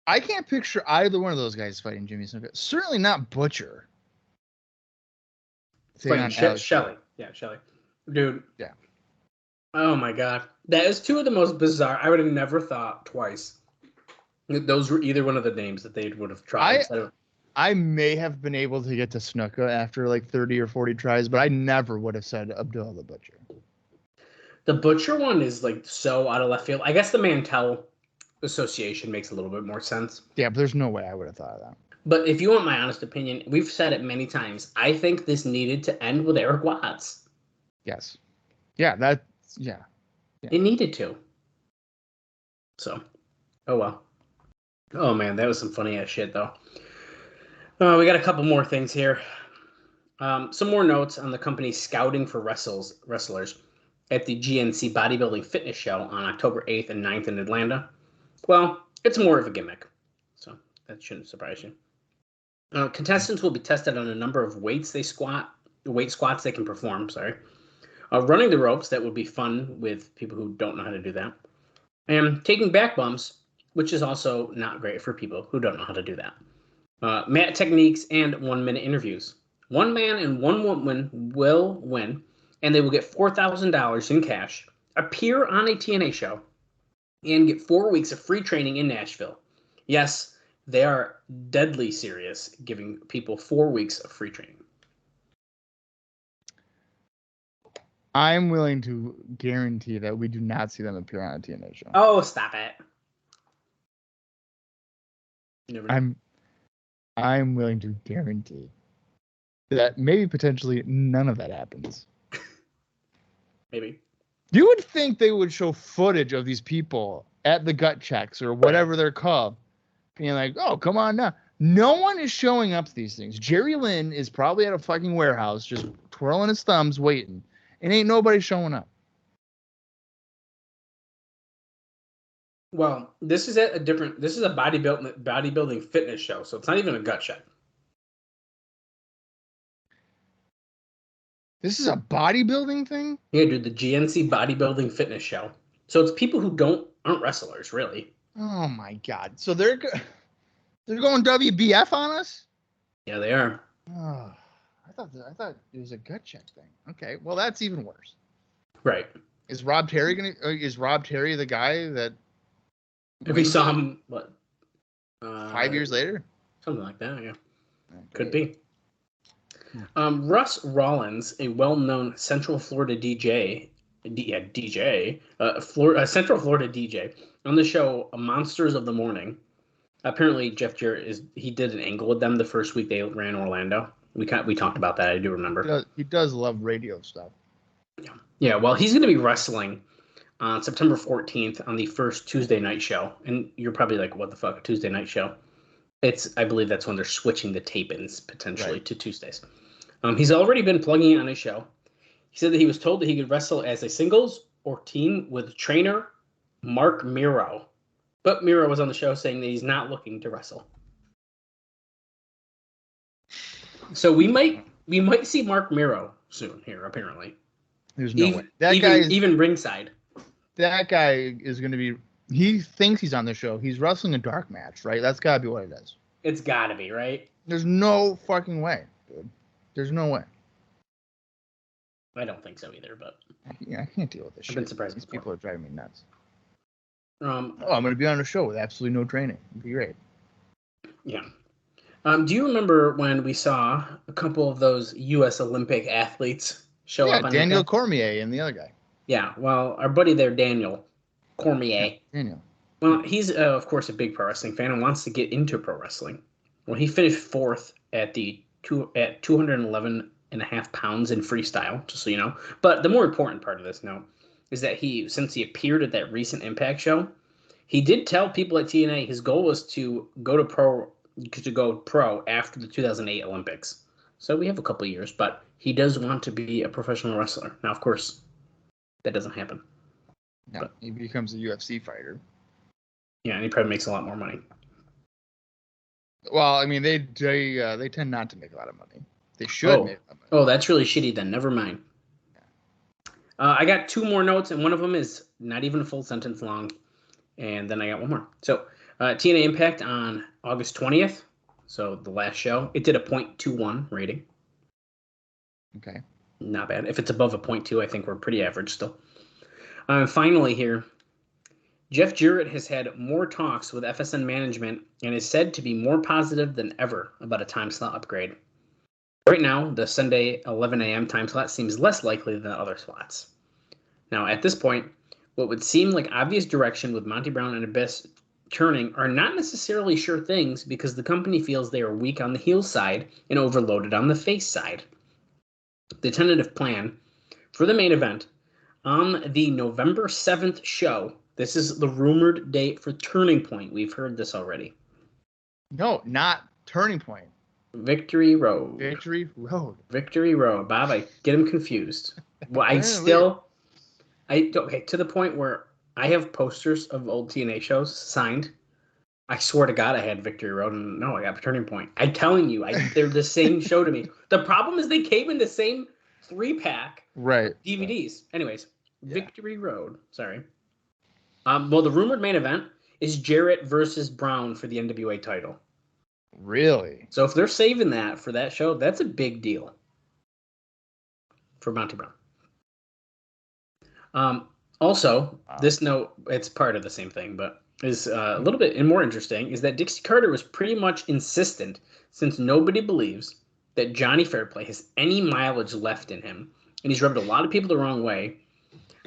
I can't picture either one of those guys fighting Jimmy Snuka. Certainly not Butcher. Fighting Shelly. Yeah, Shelly. Dude. Yeah. Oh my god. That is two of the most bizarre. I would have never thought twice that those were either one of the names that they would have tried. I may have been able to get to Snuka after like 30 or 40 tries, but I never would have said Abdullah the Butcher. The Butcher one is like so out of left field. I guess the Mantell association makes a little bit more sense. Yeah, but there's no way I would have thought of that. But if you want my honest opinion, we've said it many times. I think this needed to end with Eric Watts. Yes. Yeah, yeah. It needed to. So, oh well. Oh man, that was some funny ass shit though. We got a couple more things here. Some more notes on the company scouting for wrestlers at the GNC Bodybuilding Fitness Show on October 8th and 9th in Atlanta. Well, it's more of a gimmick, so that shouldn't surprise you. Contestants will be tested on a number of weight squats they can perform. Running the ropes, that would be fun with people who don't know how to do that. And taking back bumps, which is also not great for people who don't know how to do that. Mat techniques and 1-minute interviews. One man and one woman will win, and they will get $4,000 in cash, appear on a TNA show, and get 4 weeks of free training in Nashville. Yes, they are deadly serious, giving people 4 weeks of free training. I'm willing to guarantee that we do not see them appear on a TNA show. Oh, stop it. You never know. I'm willing to guarantee that maybe potentially none of that happens. Maybe. You would think they would show footage of these people at the gut checks or whatever they're called, being like, oh, come on now. No one is showing up to these things. Jerry Lynn is probably at a fucking warehouse just twirling his thumbs waiting. And ain't nobody showing up. Well, this is a bodybuilding fitness show, so it's not even a gut check. This is a bodybuilding thing? Yeah, dude, the GNC Bodybuilding Fitness Show. So it's people who aren't wrestlers, really. Oh my god! So they're going WBF on us? Yeah, they are. Oh, I thought it was a gut check thing. Okay, well that's even worse. Right. Is Rob Terry the guy that? If we saw him, what? 5 years later? Something like that. Yeah, Okay. could be. Russ Rollins, a well-known Central Florida DJ, Central Florida DJ on the show Monsters of the Morning. Apparently, Jeff Jarrett he did an angle with them the first week they ran Orlando. We talked about that. I do remember. He does love radio stuff. Yeah. Well, he's going to be wrestling on September 14th on the first Tuesday night show. And you're probably like, what the fuck, a Tuesday night show? I believe that's when they're switching the tape-ins potentially to Tuesdays. He's already been plugging it on his show. He said that he was told that he could wrestle as a singles or team with trainer Mark Miro. But Miro was on the show saying that he's not looking to wrestle. So we might see Mark Miro soon here, apparently. There's no way. That guy is even ringside. That guy is going to be. He thinks he's on the show. He's wrestling a dark match, right? That's got to be what it is. It's got to be, right? There's no fucking way, dude. There's no way. I don't think so either, but I can't deal with this shit. I've been surprised. These people are driving me nuts. I'm going to be on a show with absolutely no training. It'd be great. Yeah. Do you remember when we saw a couple of those U.S. Olympic athletes show up on Daniel Impact? Cormier and the other guy. Yeah, well, our buddy there, Daniel Cormier. Yeah, Daniel. Well, he's, of course, a big pro wrestling fan and wants to get into pro wrestling. Well, he finished fourth at 211 and a half pounds in freestyle, just so you know. But the more important part of this note is that since he appeared at that recent Impact show, he did tell people at TNA his goal was to go pro after the 2008 Olympics. So we have a couple years, but he does want to be a professional wrestler. Now, of course, that doesn't happen. No, he becomes a UFC fighter. Yeah, and he probably makes a lot more money. Well, I mean, they tend not to make a lot of money. They should make a lot of money. Oh, that's really shitty then. Never mind. I got two more notes, and one of them is not even a full sentence long. And then I got one more. So, TNA Impact on August 20th, so the last show, it did a 0.21 rating. Okay. Not bad. If it's above a 0.2, I think we're pretty average still. Finally here, Jeff Jarrett has had more talks with FSN management and is said to be more positive than ever about a time slot upgrade. Right now, the Sunday 11 a.m. time slot seems less likely than other slots. Now, at this point, what would seem like obvious direction with Monty Brown and Abyss turning are not necessarily sure things because the company feels they are weak on the heel side and overloaded on the face side. The tentative plan for the main event on the November 7th show, this is the rumored date for Turning Point. We've heard this already. No, not Turning Point. Victory Road. Victory Road. Victory Road. Bob, I get him confused. Well, okay, to the point where I have posters of old TNA shows signed. I swear to God I had Victory Road, and no, I got Turning Point. I'm telling you, they're the same show to me. The problem is they came in the same 3-pack DVDs. Anyways, yeah. Victory Road. Sorry. Well, the rumored main event is Jarrett versus Brown for the NWA title. Really? So if they're saving that for that show, that's a big deal for Monty Brown. Also, this note, it's part of the same thing, but is a little bit and more interesting, is that Dixie Carter was pretty much insistent since nobody believes that Johnny Fairplay has any mileage left in him, and he's rubbed a lot of people the wrong way,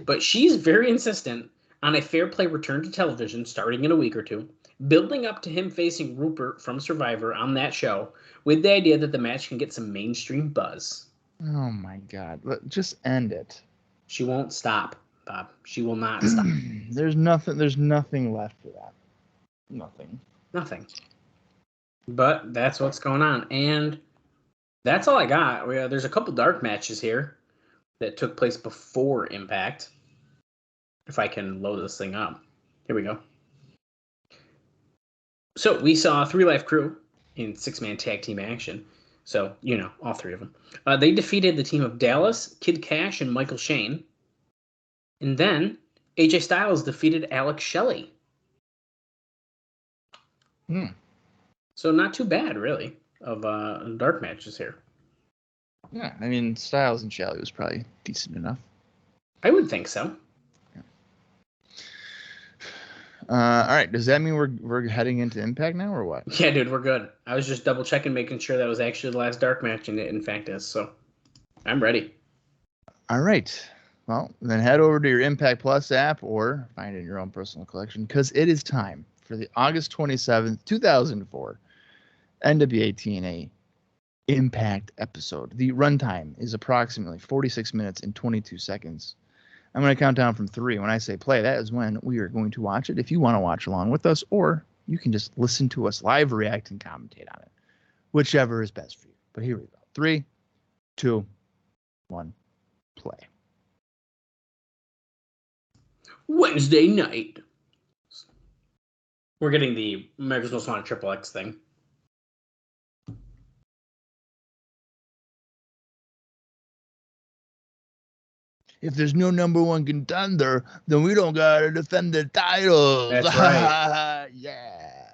but she's very insistent on a Fairplay return to television starting in a week or two, building up to him facing Rupert from Survivor on that show with the idea that the match can get some mainstream buzz. Oh my God. Just end it. She won't stop, Bob. She will not stop. There's nothing left for that. Nothing. But that's what's going on. And that's all I got. There's a couple dark matches here that took place before Impact. If I can load this thing up. Here we go. So we saw 3 Live Crew in 6-man tag team action. So, all 3 of them. They defeated the team of Dallas, Kid Cash, and Michael Shane. And then AJ Styles defeated Alex Shelley. So not too bad, really, of dark matches here. Yeah, I mean, Styles and Shelley was probably decent enough. I would think so. All right. Does that mean we're heading into Impact now, or what? Yeah, dude, we're good. I was just double checking, making sure that was actually the last dark match, and it in fact is. So I'm ready. All right. Well, then head over to your Impact Plus app or find it in your own personal collection because it is time for the August 27th, 2004 NWA TNA Impact episode. The runtime is approximately 46 minutes and 22 seconds. I'm going to count down from 3. When I say play, that is when we are going to watch it. If you want to watch along with us, or you can just listen to us live, react, and commentate on it. Whichever is best for you. But here we go. 3, 2, 1, play. Wednesday night. We're getting the America's Most Wanted Triple X thing. If there's no number 1 contender, then we don't gotta defend the titles. That's right. Yeah.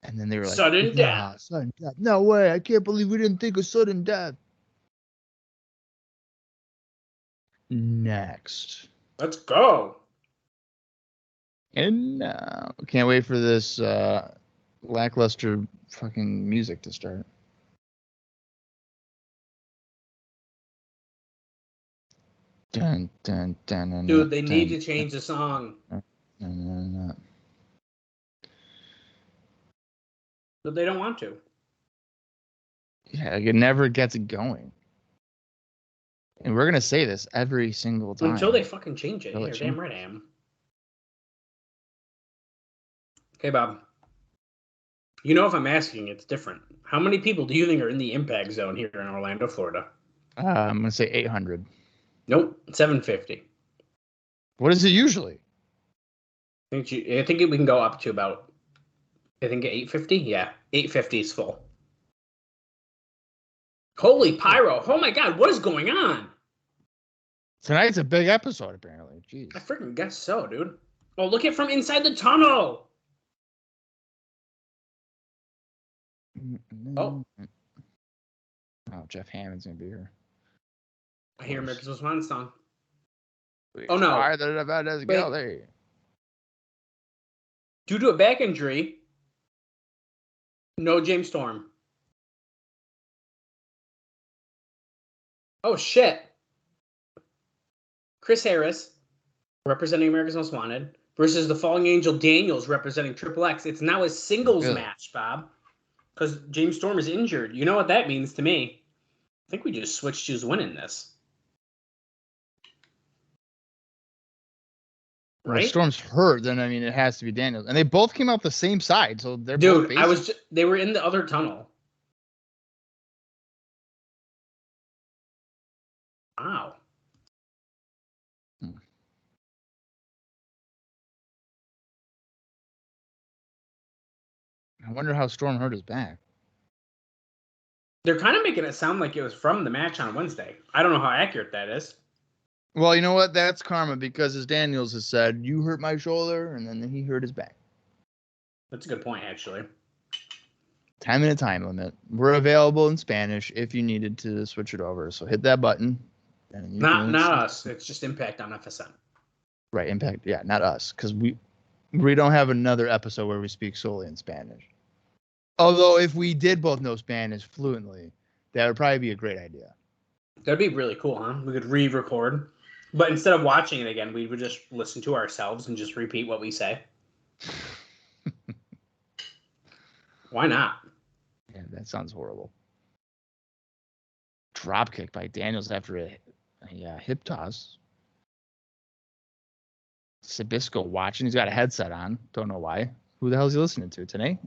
And then they were like, Sudden death. Sudden death. No way. I can't believe we didn't think of sudden death. Next. Let's go. And can't wait for this lackluster fucking music to start. Dun, dun, dun, dun, Dude, they dun, need to change the song. dun. But they don't want to. Yeah, like it never gets going. And we're gonna say this every single time. Until they fucking change it. Until You're it damn right I am. Okay, Bob. You know, if I'm asking, it's different. How many people do you think are in the impact zone here in Orlando, Florida? I'm gonna say 800. Nope, 750. What is it usually? I think we can go up to about, I think 850? Yeah, 850 is full. Holy pyro. Oh my God, what is going on? Tonight's a big episode, apparently. Jeez. I freaking guess so, dude. Oh, look at from inside the tunnel. Oh. Oh, Jeff Hammond's gonna be here. I hear America's Most Wanted song. Wait, Oh, no. Let's go there. Due to a back injury, no James Storm. Oh, shit. Chris Harris, representing America's Most Wanted, versus the Falling Angel Daniels, representing Triple X. It's now a singles match, Bob, because James Storm is injured. You know what that means to me. I think we just switched who's winning this. Right? Well, if Storm's hurt, then I mean it has to be Daniels, and they both came out the same side, so they're both Dude, they were in the other tunnel. Wow. I wonder how Storm hurt his back. They're kind of making it sound like it was from the match on Wednesday. I don't know how accurate that is. Well, you know what? That's karma, because as Daniels has said, you hurt my shoulder, and then he hurt his back. That's a good point, actually. 10-minute time limit. We're available in Spanish if you needed to switch it over. So hit that button. And you not us. It's just Impact on FSN. Right, Impact. Yeah, not us, because we don't have another episode where we speak solely in Spanish. Although if we did both know Spanish fluently, that would probably be a great idea. That'd be really cool, huh? We could re-record. But instead of watching it again, we would just listen to ourselves and just repeat what we say. Why not? Yeah, that sounds horrible. Drop kick by Daniels after a hip toss. Sabisco watching. He's got a headset on. Don't know why. Who the hell is he listening to today?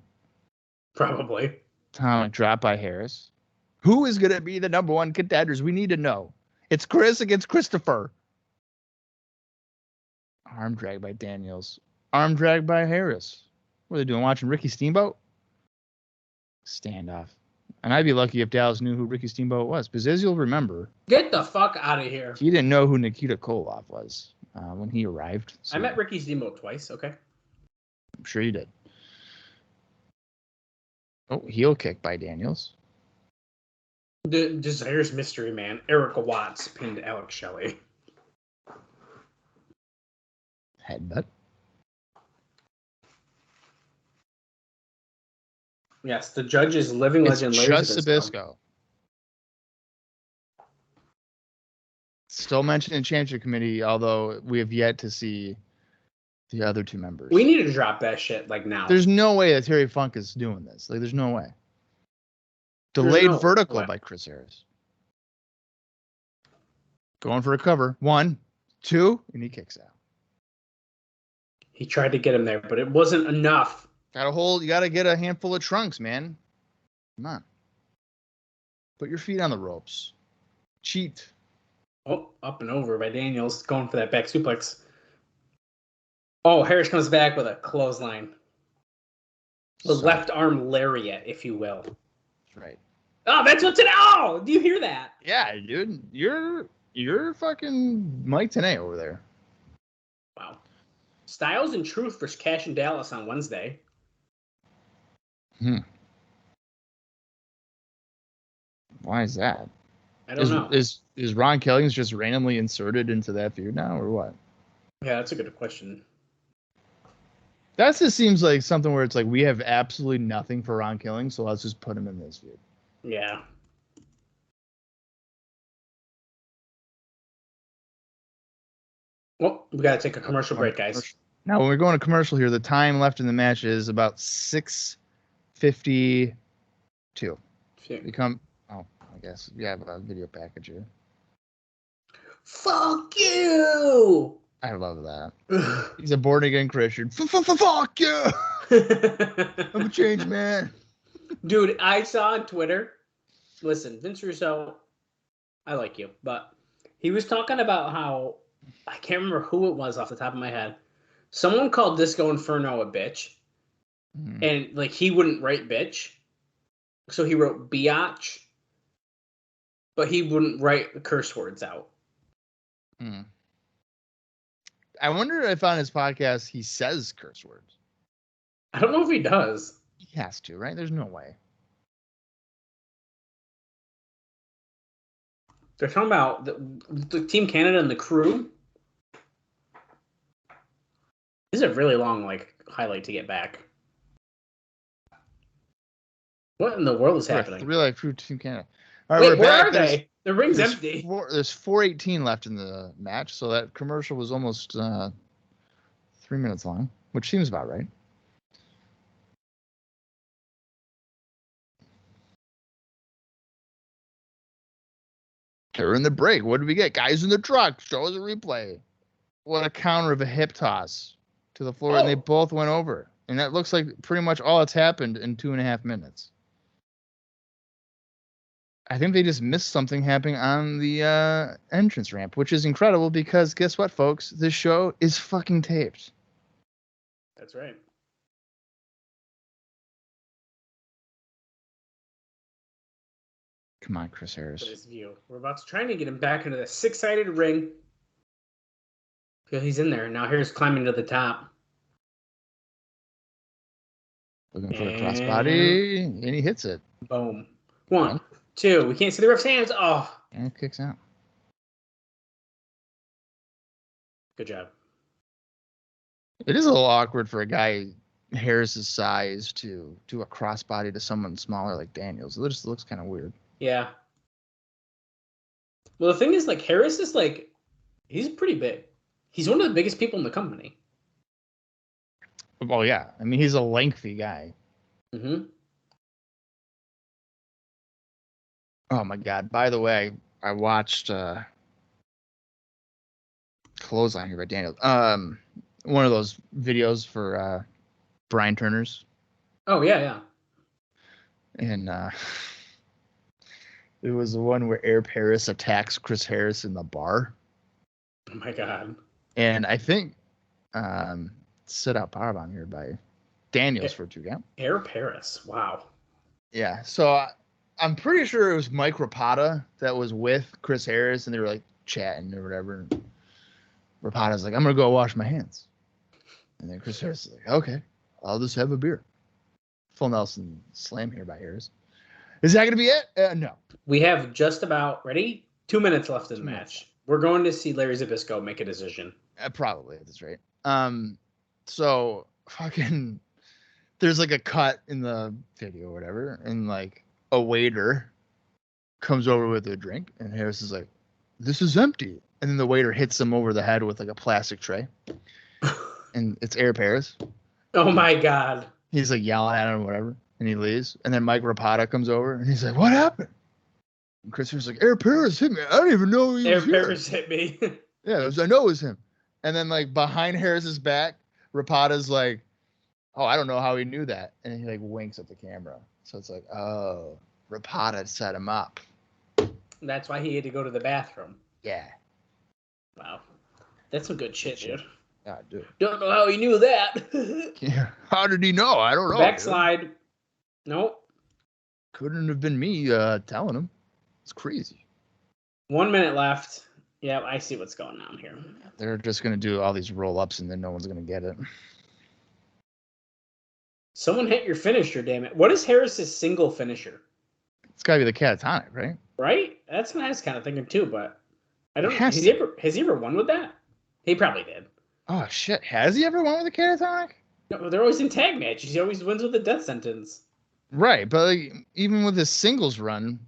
Probably. Atomic drop by Harris. Who is going to be the number 1 contenders? We need to know. It's Chris against Christopher. Arm drag by Daniels. Arm drag by Harris. What are they doing? Watching Ricky Steamboat? Standoff. And I'd be lucky if Dallas knew who Ricky Steamboat was, because as you'll remember, Get the fuck out of here. he didn't know who Nikita Koloff was when he arrived. So I met Ricky Steamboat twice, okay? I'm sure you did. Oh, heel kick by Daniels. The Desire's Mystery Man, Erica Watts, pinned Alex Shelley. Headbutt. Yes, the judge is living It's legend. just Sabisco. Still mentioned in Championship Committee, although we have yet to see the other 2 members. We need to drop that shit like now. There's no way that Terry Funk is doing this. Like, there's no way. Delayed vertical by Chris Harris. Going for a cover. 1, 2, and he kicks out. He tried to get him there, but it wasn't enough. You got to get a handful of trunks, man. Come on. Put your feet on the ropes. Cheat. Oh, up and over by Daniels, going for that back suplex. Oh, Harris comes back with a clothesline. The left arm lariat, if you will. That's right. Oh, that's what's in it. Oh, do you hear that? Yeah, dude. You're fucking Mike Tenay over there. Wow. Styles and Truth versus Cash and Dallas on Wednesday. Why is that? I don't know. Is Ron Killings just randomly inserted into that feud now, or what? Yeah, that's a good question. That just seems like something where it's like we have absolutely nothing for Ron Killings, so let's just put him in this feud. Yeah. Well, we got to take a commercial break, guys. Now, when we're going to commercial here, the time left in the match is about 6:52. I guess we have a video package here. Fuck you! I love that. He's a born again Christian. Fuck you! I'm a changed man. Dude, I saw on Twitter. Listen, Vince Russo, I like you, but he was talking about how I can't remember who it was off the top of my head. Someone called Disco Inferno a bitch, and like he wouldn't write bitch, so he wrote biatch, but he wouldn't write the curse words out. I wonder if on his podcast he says curse words. I don't know if he does. He has to, right? There's no way. They're talking about the Team Canada and the crew. This is a really long highlight to get back. What in the world is happening? Real life crew Team Canada. All right, wait, where are they? The ring's empty. There's 4:18 left in the match, so that commercial was almost 3 minutes long, which seems about right. They're in the break. What did we get? Guys in the truck. Show us a replay. What a counter of a hip toss to the floor, and they both went over. And that looks like pretty much all that's happened in 2.5 minutes. I think they just missed something happening on the entrance ramp, which is incredible because guess what, folks? This show is fucking taped. That's right. Come on, Chris Harris. His view. We're about to try to get him back into the 6-sided ring. Feel he's in there. Now Harris climbing to the top. Looking for a crossbody, and he hits it. Boom. 1, 2. We can't see the ref's hands. Oh. And it kicks out. Good job. It is a little awkward for a guy Harris's size to do a crossbody to someone smaller like Daniels. It just looks kind of weird. Yeah. Well, the thing is, Harris is he's pretty big. He's one of the biggest people in the company. Well, yeah. I mean, he's a lengthy guy. Mm-hmm. Oh, my God. By the way, I watched Clothesline here by Daniels. One of those videos for Brian Turner's. Oh, yeah. And it was the one where Air Paris attacks Chris Harris in the bar. Oh, my God. And I think sit out powerbomb here by Daniels for 2 count. Air Paris. Wow. Yeah. So I'm pretty sure it was Mike Rapata that was with Chris Harris, and they were chatting or whatever. And Rapata's like, I'm going to go wash my hands. And then Chris Harris is like, okay, I'll just have a beer. Full Nelson slam here by Harris. Is that going to be it? No. We have just about, ready? 2 minutes left in the match. We're going to see Larry Zbyszko make a decision. Probably at this rate. So fucking, there's a cut in the video or whatever, and a waiter comes over with a drink, and Harris is like, "This is empty," and then the waiter hits him over the head with a plastic tray, and it's Air Paris. Oh my God. He's yelling at him or whatever, and he leaves, and then Mike Rapata comes over, and he's like, "What happened?" And Chris Harris like, Eric Paris hit me. I don't even know he was Eric here. Paris hit me. Yeah, I know it was him. And then like behind Harris's back, Rapata's like, oh, I don't know how he knew that. And he like winks at the camera. So it's like, oh, Rapata set him up. That's why he had to go to the bathroom. Yeah. Wow. That's some good shit, dude. Yeah, dude. Don't know how he knew that. Yeah. How did he know? I don't know. Backslide. Dude. Nope. Couldn't have been me telling him. It's crazy. 1 minute left. Yeah, I see what's going on here. They're just going to do all these roll-ups and then no one's going to get it. Someone hit your finisher, damn it. What is Harris's single finisher? It's got to be the catatonic, right? Right? That's what I was kind of thinking too, but I don't know. Has Has he ever won with that? He probably did. Oh, shit. Has he ever won with a catatonic? No, they're always in tag matches. He always wins with a death sentence. Right, but like, even with his singles run,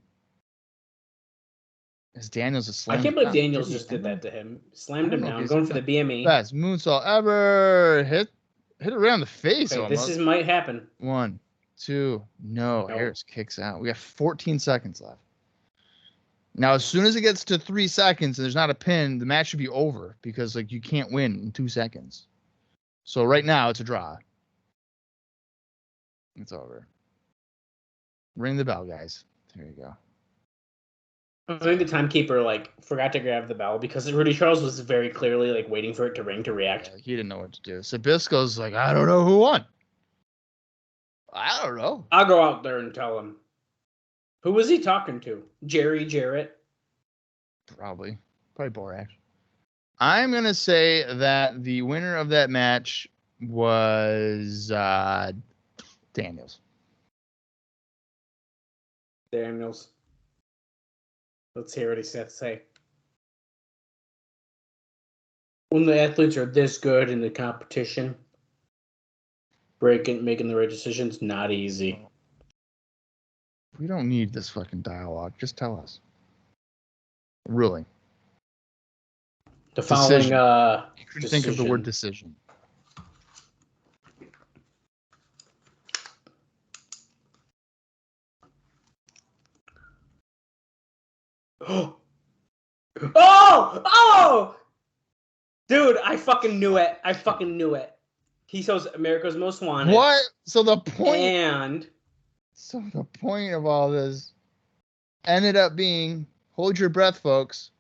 is Daniels a slam? I can't believe Daniels just did that to him. Slammed him down, going for the BME. Best moonsault ever. Hit it around the face. Okay, almost. this might happen. 1, 2, no. Nope. Harris kicks out. We got 14 seconds left. Now, as soon as it gets to 3 seconds and there's not a pin, the match should be over because like you can't win in 2 seconds. So right now it's a draw. It's over. Ring the bell, guys. There you go. I think the timekeeper forgot to grab the bell because Rudy Charles was very clearly waiting for it to ring to react. Yeah, he didn't know what to do. Sabisco's like, I don't know who won. I don't know. I'll go out there and tell him. Who was he talking to? Jarrett? Probably Borax. I'm gonna say that the winner of that match was Daniels. Daniels. Let's hear what he's got to say. When the athletes are this good in the competition, making the right decisions, not easy. We don't need this fucking dialogue. Just tell us. Ruling. The following Decision. You couldn't think of the word decision. Oh! Dude, I fucking knew it. He shows America's Most Wanted. What? So the point of all this ended up being, hold your breath, folks.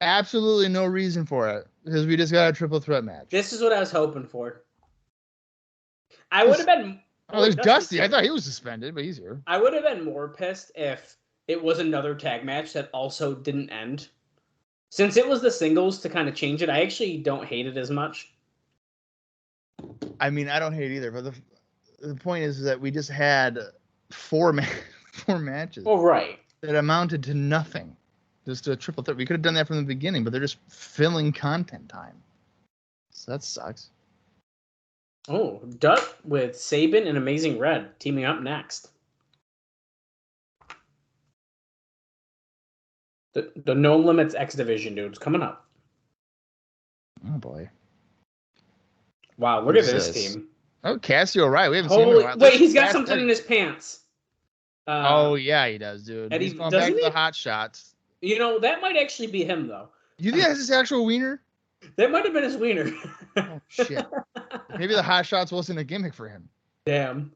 Absolutely no reason for it because we just got a triple threat match. This is what I was hoping for. I would have been. Oh, there's Dusty. I thought he was suspended, but he's here. I would have been more pissed if it was another tag match that also didn't end. Since it was the singles to kind of change it, I actually don't hate it as much. I mean, I don't hate either, but the point is that we just had four matches. Well, right. That amounted to nothing. Just a triple threat. We could have done that from the beginning, but they're just filling content time. So that sucks. Oh, Dutt with Sabin and Amazing Red teaming up next. The No Limits X Division dudes coming up. Oh boy! Wow, look at this team. Oh, Cassio O'Reilly. We haven't seen him in a while. Wait, he's got something in his pants. Oh yeah, he does, dude. He's going back to the hot shots. You know, that might actually be him though. You think that's his actual wiener? That might have been his wiener. Oh shit! Maybe the hot shots wasn't a gimmick for him. Damn.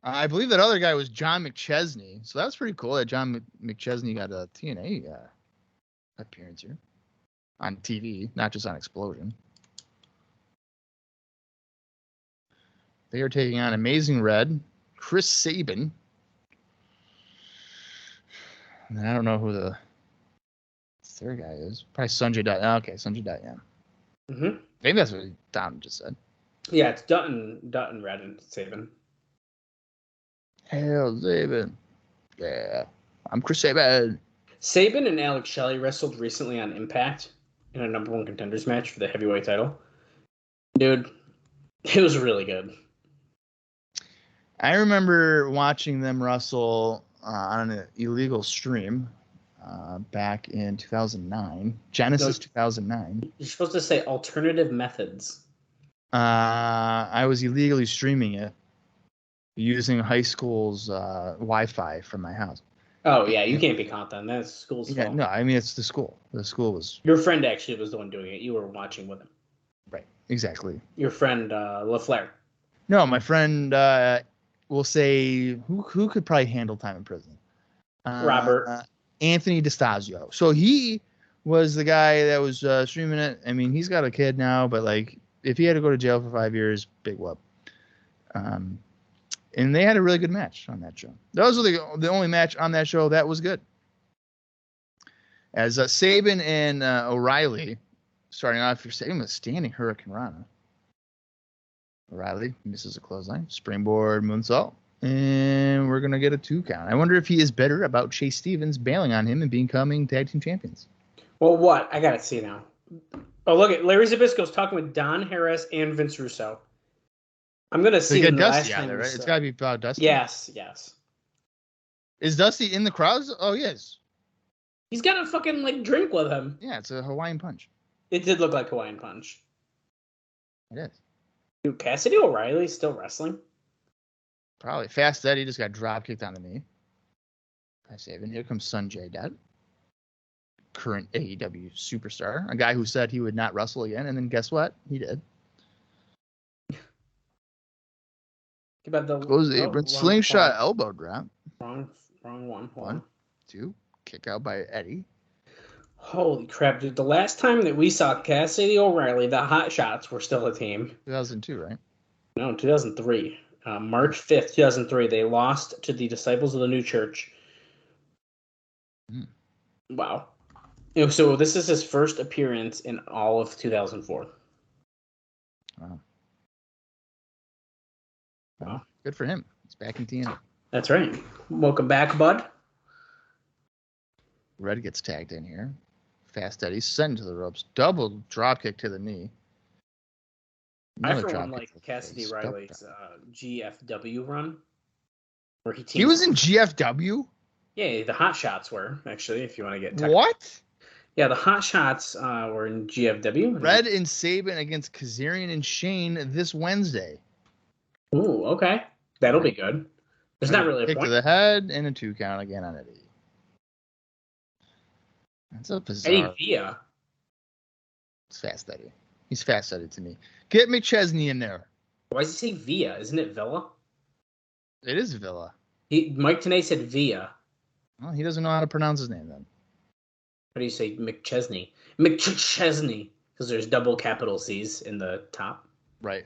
I believe that other guy was John McChesney, so that was pretty cool that John McChesney got a TNA appearance here on TV, not just on Explosion. They are taking on Amazing Red, Chris Sabin, and then I don't know who the third guy is. Probably Sonjay Dutt. Okay, Sonjay Dutt, yeah. Mm-hmm. Maybe that's what Don just said. Yeah, it's Dutt and Red and Sabin. Hell, Sabin. Yeah, I'm Chris Sabin. Sabin and Alex Shelley wrestled recently on Impact in a number one contenders match for the heavyweight title. Dude, it was really good. I remember watching them wrestle on an illegal stream back in 2009, Genesis 2009. You're supposed to say alternative methods. I was illegally streaming it using high school's Wi-Fi from my house. Oh yeah, you can't be caught then. That's school's Yeah, fault. no, I mean it's the school. The school was Your friend actually was the one doing it. You were watching with him. right. Exactly. Your friend LaFleur. No, my friend will say who could probably handle time in prison. Robert. Anthony DeStasio. So he was the guy that was streaming it. I mean, he's got a kid now, but like if he had to go to jail for 5 years, big whoop. And they had a really good match on that show. Those were the only match on that show that was good. As Sabin and O'Reilly starting off, you're Sabin with standing Hurricane Rana. O'Reilly misses a clothesline, springboard moonsault, and we're gonna get a 2 count. I wonder if he is bitter about Chase Stevens bailing on him and becoming tag team champions. Well, what? I gotta see now. Oh, look at Larry Zbyszko's talking with Don Harris and Vince Russo. I'm gonna see They when got the Dusty last out time there, was, right? It's gotta be about Dusty. Yes. Is Dusty in the crowds? Oh, he is. He's got a fucking like drink with him. Yeah, it's a Hawaiian punch. It did look like Hawaiian Punch. It is. Dude, Cassidy O'Reilly still wrestling? Probably. Fast Eddie just got drop kicked on the knee. By Sabin. Here comes Sonjay Dutt, current AEW superstar, a guy who said he would not wrestle again, and then guess what? He did. About the Goes the apron, slingshot elbow drop. Wrong one. Hold 1, on. 2, kick out by Eddie. Holy crap, dude. The last time that we saw Cassidy O'Reilly, the Hot Shots were still a team. 2002, right? No, 2003. March 5th, 2003. They lost to the Disciples of the New Church. Wow. So this is his first appearance in all of 2004. Wow. Good for him. He's back in TNA. That's right. Welcome back, bud. Red gets tagged in here. Fast Eddie sent to the ropes. Double drop kick to the knee. I for one like Cassidy Riley's GFW run, where he was in GFW. Yeah, the Hot Shots were actually. If you want to get technical. What? Yeah, the Hot Shots were in GFW. Red and Sabin against Kazarian and Shane this Wednesday. Ooh, okay, that'll be good. There's not really a kick point. to the head and a 2 count again on Eddie. That's a bizarre. Eddie Villa. It's Fast Eddie. He's Fast Eddie to me. Get McChesney in there. Why does he say Villa? Isn't it Villa? It is Villa. Mike Tenay said Villa. Well, he doesn't know how to pronounce his name then. How do you say McChesney? McChesney, because there's double capital C's in the top. Right.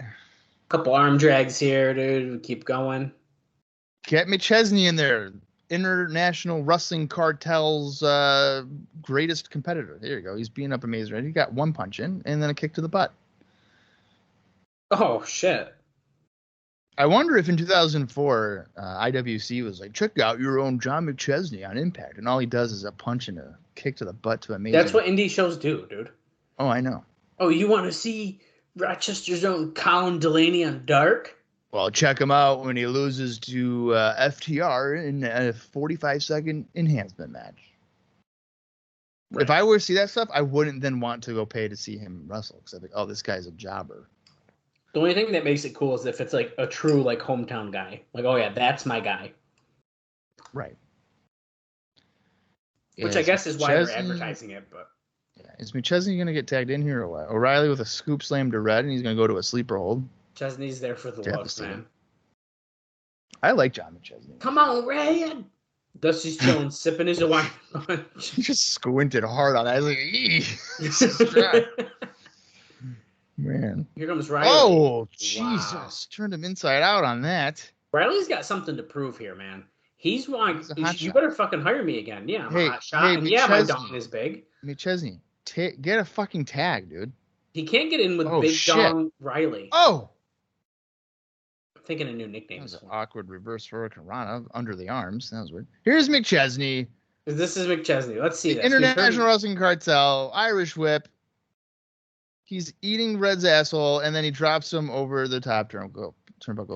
Couple arm drags here, dude. Keep going. Get McChesney in there. International Wrestling Cartel's greatest competitor. There you go. He's beating up Amazing Red. He got 1 punch in and then a kick to the butt. Oh, shit. I wonder if in 2004, IWC was like, check out your own John McChesney on Impact. And all he does is a punch and a kick to the butt to Amazing. That's what indie shows do, dude. Oh, I know. Oh, you want to see Rochester's own Colin Delaney on Dark? Well, check him out when he loses to FTR in a 45-second enhancement match. Right. If I were to see that stuff, I wouldn't then want to go pay to see him wrestle. Because I'd be like, oh, this guy's a jobber. The only thing that makes it cool is if it's like a true like hometown guy. Like, oh yeah, that's my guy. Right. Which I guess is why they're advertising it. But yeah, is McChesney going to get tagged in here or what? O'Reilly with a scoop slam to Red, and he's going to go to a sleeper hold. Chesney's there for the looks, man. I like John McChesney. Come on, Red. Dusty's chilling, sipping his Hawaiian punch. He just squinted hard on that. I was like, this is dry. Man. Here comes Riley. Oh, Jesus. Wow. Turned him inside out on that. Riley's got something to prove here, man. He's like, you better fucking hire me again. Yeah, I'm a hot shot. And yeah, my dong is big. McChesney, get a fucking tag, dude. He can't get in with Big Dong Riley. Oh! I'm thinking of new nicknames. That was an awkward reverse Hurricane Rana under the arms. That was weird. Here's McChesney. This is McChesney. Let's see this. International Wrestling Cartel, Irish Whip. He's eating Red's asshole, and then he drops him over the top turnbuckle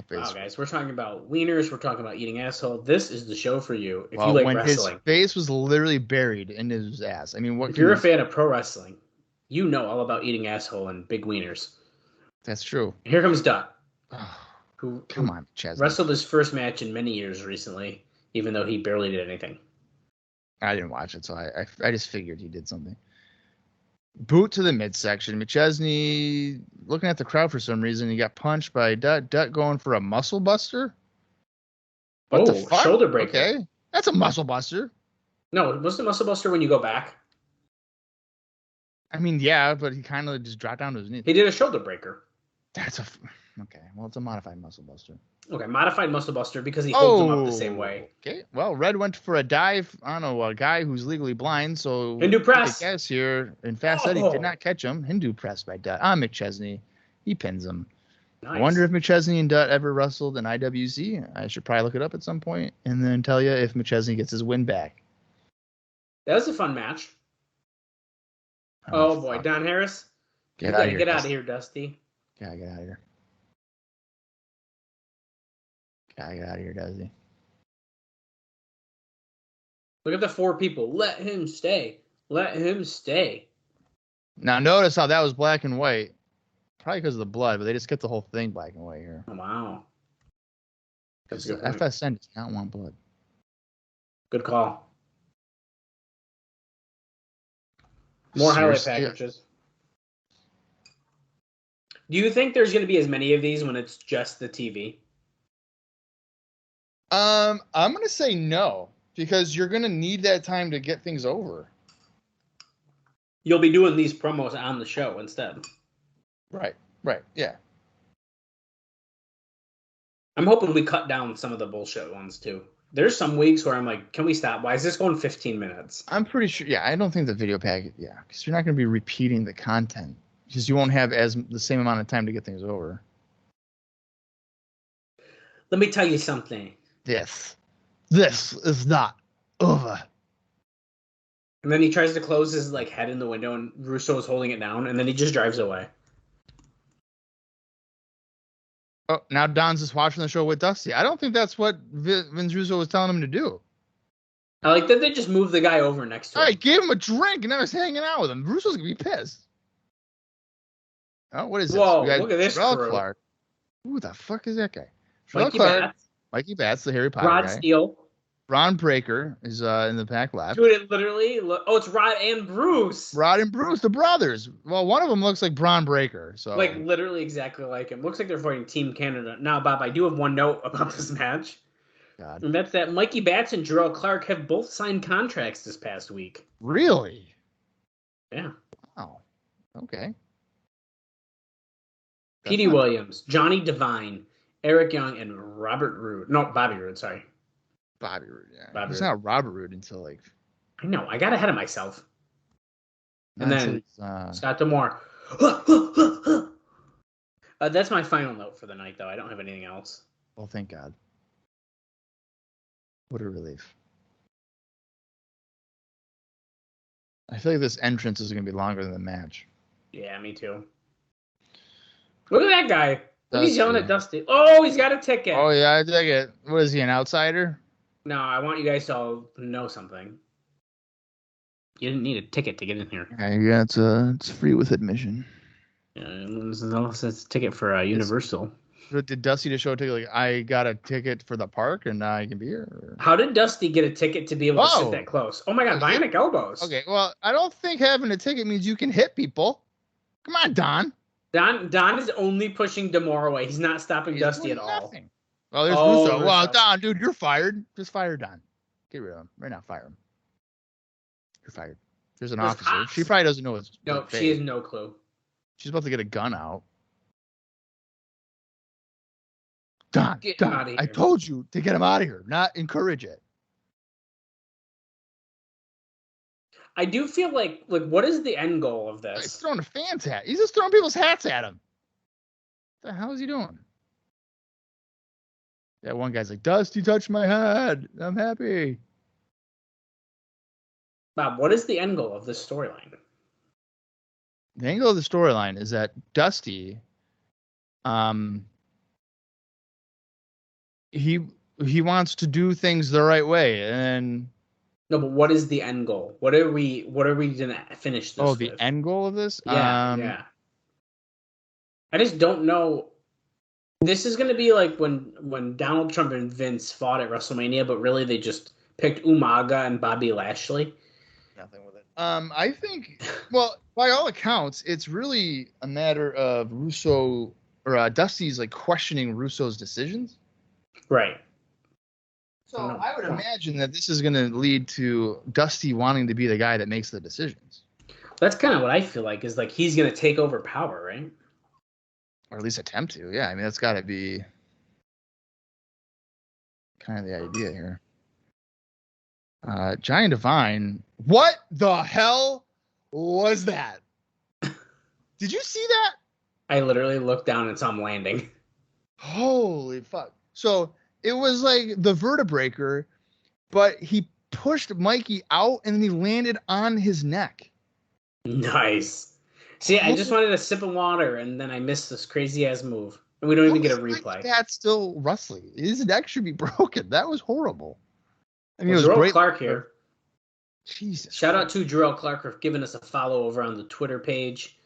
face. Wow, guys, we're talking about wieners. We're talking about eating asshole. This is the show for you if you like when wrestling. His face was literally buried in his ass. I mean, what? If you're a fan of pro wrestling, you know all about eating asshole and big wieners. That's true. Here comes Dutt, come on, Chaz. Wrestled his first match in many years recently, even though he barely did anything. I didn't watch it, so I just figured he did something. Boot to the midsection. McChesney looking at the crowd for some reason. He got punched by Dutt. Dutt going for a muscle buster. What the fuck? Shoulder breaker. Okay, that's a muscle buster. No, was the muscle buster when you go back? I mean, yeah, but he kind of just dropped down to his knees. He did a shoulder breaker. That's a okay. Well, it's a modified muscle buster. Okay, modified muscle buster because he holds him up the same way. Okay, well, Red went for a dive on a guy who's legally blind, so Hindu press. I guess here in Fast Eddie did not catch him. Hindu press by Dutt on McChesney. He pins him. Nice. I wonder if McChesney and Dutt ever wrestled in IWC. I should probably look it up at some point and then tell you if McChesney gets his win back. That was a fun match. Oh boy, Don Harris. Get out of here, Dusty. Gotta get out of here. Gotta get out of here, Dusty. Look at the 4 people. Let him stay. Let him stay. Now notice how that was black and white. Probably because of the blood, but they just kept the whole thing black and white here. Oh, wow. Because the FSN does not want blood. Good call. More highlight packages. Do you think there's going to be as many of these when it's just the TV? I'm going to say no, because you're going to need that time to get things over. You'll be doing these promos on the show instead. Right, yeah. I'm hoping we cut down some of the bullshit ones, too. There's some weeks where I'm like, can we stop? Why is this going 15 minutes? I'm pretty sure, yeah, I don't think the video package, yeah, because you're not going to be repeating the content, because you won't have the same amount of time to get things over. Let me tell you something. This is not over. And then he tries to close his head in the window, and Russo is holding it down, and then he just drives away. Oh, now Don's just watching the show with Dusty. I don't think that's what Vince Russo was telling him to do. I like that they just moved the guy over next to him. All right, gave him a drink, and now he's hanging out with him. Russo's going to be pissed. Oh, what is this? Whoa, look at this crew. Clark. Who the fuck is that guy? Mikey Clark. Batts. Mikey Batts, the Harry Potter Rod guy. Steele. Ron Breaker is in the back left. Dude, it literally... it's Rod and Bruce. Rod and Bruce, the brothers. Well, one of them looks like Bron Breaker. So literally exactly like him. Looks like they're fighting Team Canada. Now, Bob, I do have one note about this match. God. And that's that Mikey Batts and Jarrett Clark have both signed contracts this past week. Really? Yeah. Oh, okay. Petey Williams, Johnny Devine, Eric Young, and Robert Roode. No, Bobby Roode, sorry. Bobby Roode, yeah. Bobby It's Roode. not Robert Roode until I know. I got ahead of myself. And then Scott D'Amore. That's my final note for the night, though. I don't have anything else. Well, thank God. What a relief. I feel like this entrance is going to be longer than the match. Yeah, me too. Look at that guy. Dusty. He's yelling at Dusty. Oh, he's got a ticket. Oh, yeah, I dig it. What is he, an outsider? No, I want you guys to all know something. You didn't need a ticket to get in here. Yeah, it's free with admission. Unless it's a ticket for Universal. Did Dusty just show a ticket? Like, I got a ticket for the park and I can be here? Or? How did Dusty get a ticket to be able to sit that close? Oh my God, bionic elbows. Okay, well, I don't think having a ticket means you can hit people. Come on, Don. Don is only pushing D'Amore away. He's not stopping Dusty at all. Nothing. Well, there's Russo. Well, Don, dude, you're fired. Just fire Don. Get rid of him. Right now, fire him. You're fired. There's an officer. Cops. She probably doesn't know it's No, she has no clue. She's about to get a gun out. Don, Get him out of here. I told you to get him out of here, not encourage it. I do feel like what is the end goal of this? He's throwing a fan's hat. He's just throwing people's hats at him. What the hell is he doing? That one guy's like, Dusty touched my head. I'm happy. Bob, what is the end goal of this storyline? The angle of the storyline is that Dusty, he wants to do things the right way, and no, but what is the end goal? What are we gonna finish this? Oh, the with? end goal of this? Yeah. I just don't know. This is gonna be like when Donald Trump and Vince fought at WrestleMania, but really they just picked Umaga and Bobby Lashley. Nothing with it. I think, well, by all accounts, it's really a matter of Russo or Dusty's like questioning Russo's decisions. Right. So I would imagine that this is going to lead to Dusty wanting to be the guy that makes the decisions. That's kind of what I feel like is like he's going to take over power, right? Or at least attempt to. Yeah, I mean, that's got to be kind of the idea here. Giant Divine. What the hell was that? Did you see that? I literally looked down and saw him landing. Holy fuck. So it was like the vertebraker, but he pushed Mikey out and then he landed on his neck. Nice. See, I just wanted a sip of water and then I missed this crazy ass move. And we don't even get a replay. That's still wrestling. His neck should be broken. That was horrible. I mean, it was Jarrell great. Clark here. Jesus. Shout out to Jarrell Clark for giving us a follow over on the Twitter page.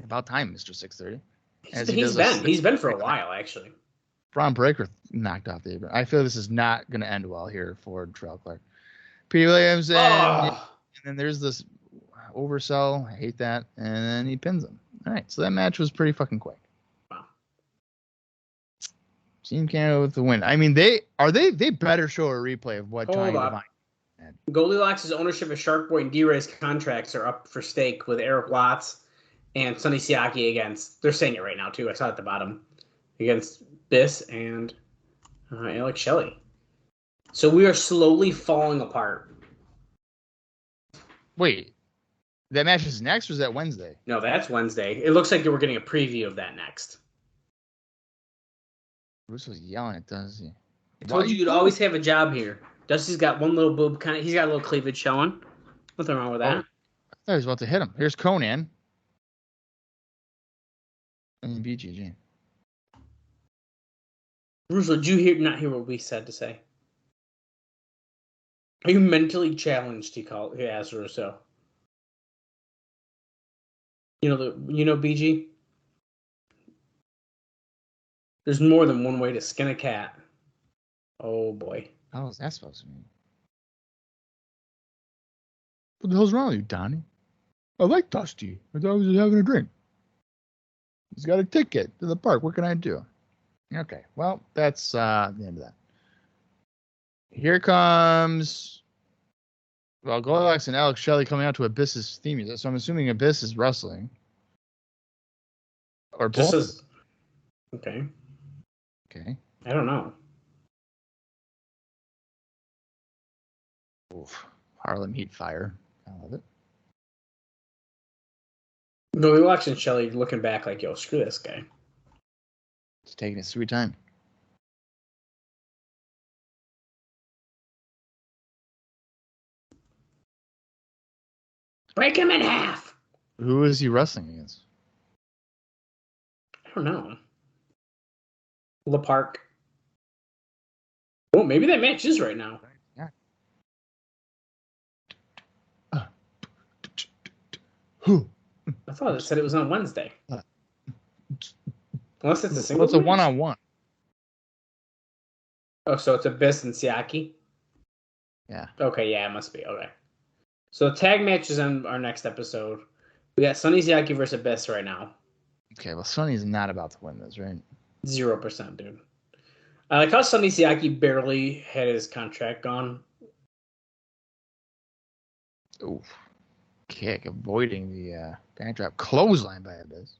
About time, Mr. 630. He's been for a while, actually. Braun Breaker knocked off the apron. I feel this is not going to end well here for Jarrell Clark. Pete Williams, and then there's this oversell. I hate that. And then he pins him. All right, so that match was pretty fucking quick. Wow. Team Canada with the win. I mean, they better show a replay of what Giant Divine had. Goldilocks' ownership of Shark Boy and D-Ray's contracts are up for stake with Eric Watts and Sonny Siaki against, they're saying it right now too, I saw it at the bottom, against Biss and Alex Shelley. So we are slowly falling apart. Wait, that match is next or is that Wednesday? No, that's Wednesday. It looks like we're getting a preview of that next. Russo's yelling at Dusty. I told you you'd always have a job here. Dusty's got one little boob, he's got a little cleavage showing. Nothing wrong with that. I thought he was about to hit him. Here's Conan. And BGG. Russo, did you not hear what we said to say? Are you mentally challenged? He asked Russo. You know BG? There's more than one way to skin a cat. Oh boy. How is that supposed to mean? What the hell's wrong with you, Donnie? I like Dusty. I thought I was just having a drink. He's got a ticket to the park. What can I do? Okay, well, that's the end of that. Here comes, Goldilocks and Alex Shelley coming out to Abyss's theme music. So I'm assuming Abyss is wrestling. Or both. Okay. Okay. I don't know. Oof. Harlem Heat Fire. I love it. Goldilocks and Shelley looking back like, yo, screw this guy. It's taking its sweet time. Break him in half. Who is he wrestling against? I don't know. La Park. Oh, maybe that match is right now. Yeah. Who? I thought it said it was on Wednesday. Unless it's a single. It's a one-on-one. Oh, so it's Abyss and Siaki? Yeah. Okay, yeah, it must be. Okay. So the tag match is on our next episode. We got Sonny Siaki versus Abyss right now. Okay, well, Sonny's not about to win this, right? 0%, dude. I like how Sonny Siaki barely had his contract gone. Oof. Kick, avoiding the backdrop. Clothesline by Abyss.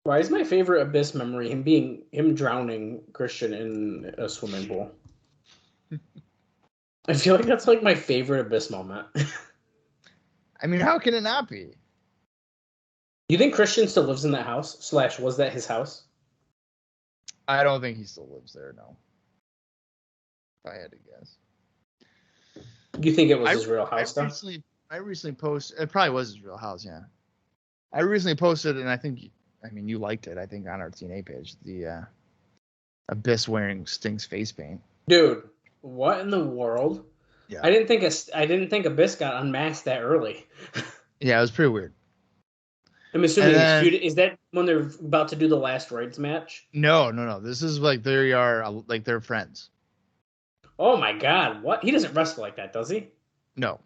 Why is my favorite Abyss memory him drowning Christian in a swimming pool? I feel like that's like my favorite Abyss moment. I mean, how can it not be? You think Christian still lives in that house? / was that his house? I don't think he still lives there, no. If I had to guess. You think it was his real house, though? I recently posted, it probably was his real house, yeah. I recently posted, and you liked it, I think, on our TNA page, the Abyss wearing Sting's face paint. Dude, what in the world? Yeah. I didn't think Abyss got unmasked that early. Yeah, it was pretty weird. I'm assuming then, is that when they're about to do the last rights match? No. This is like they are like they're friends. Oh my God! What? He doesn't wrestle like that, does he? No.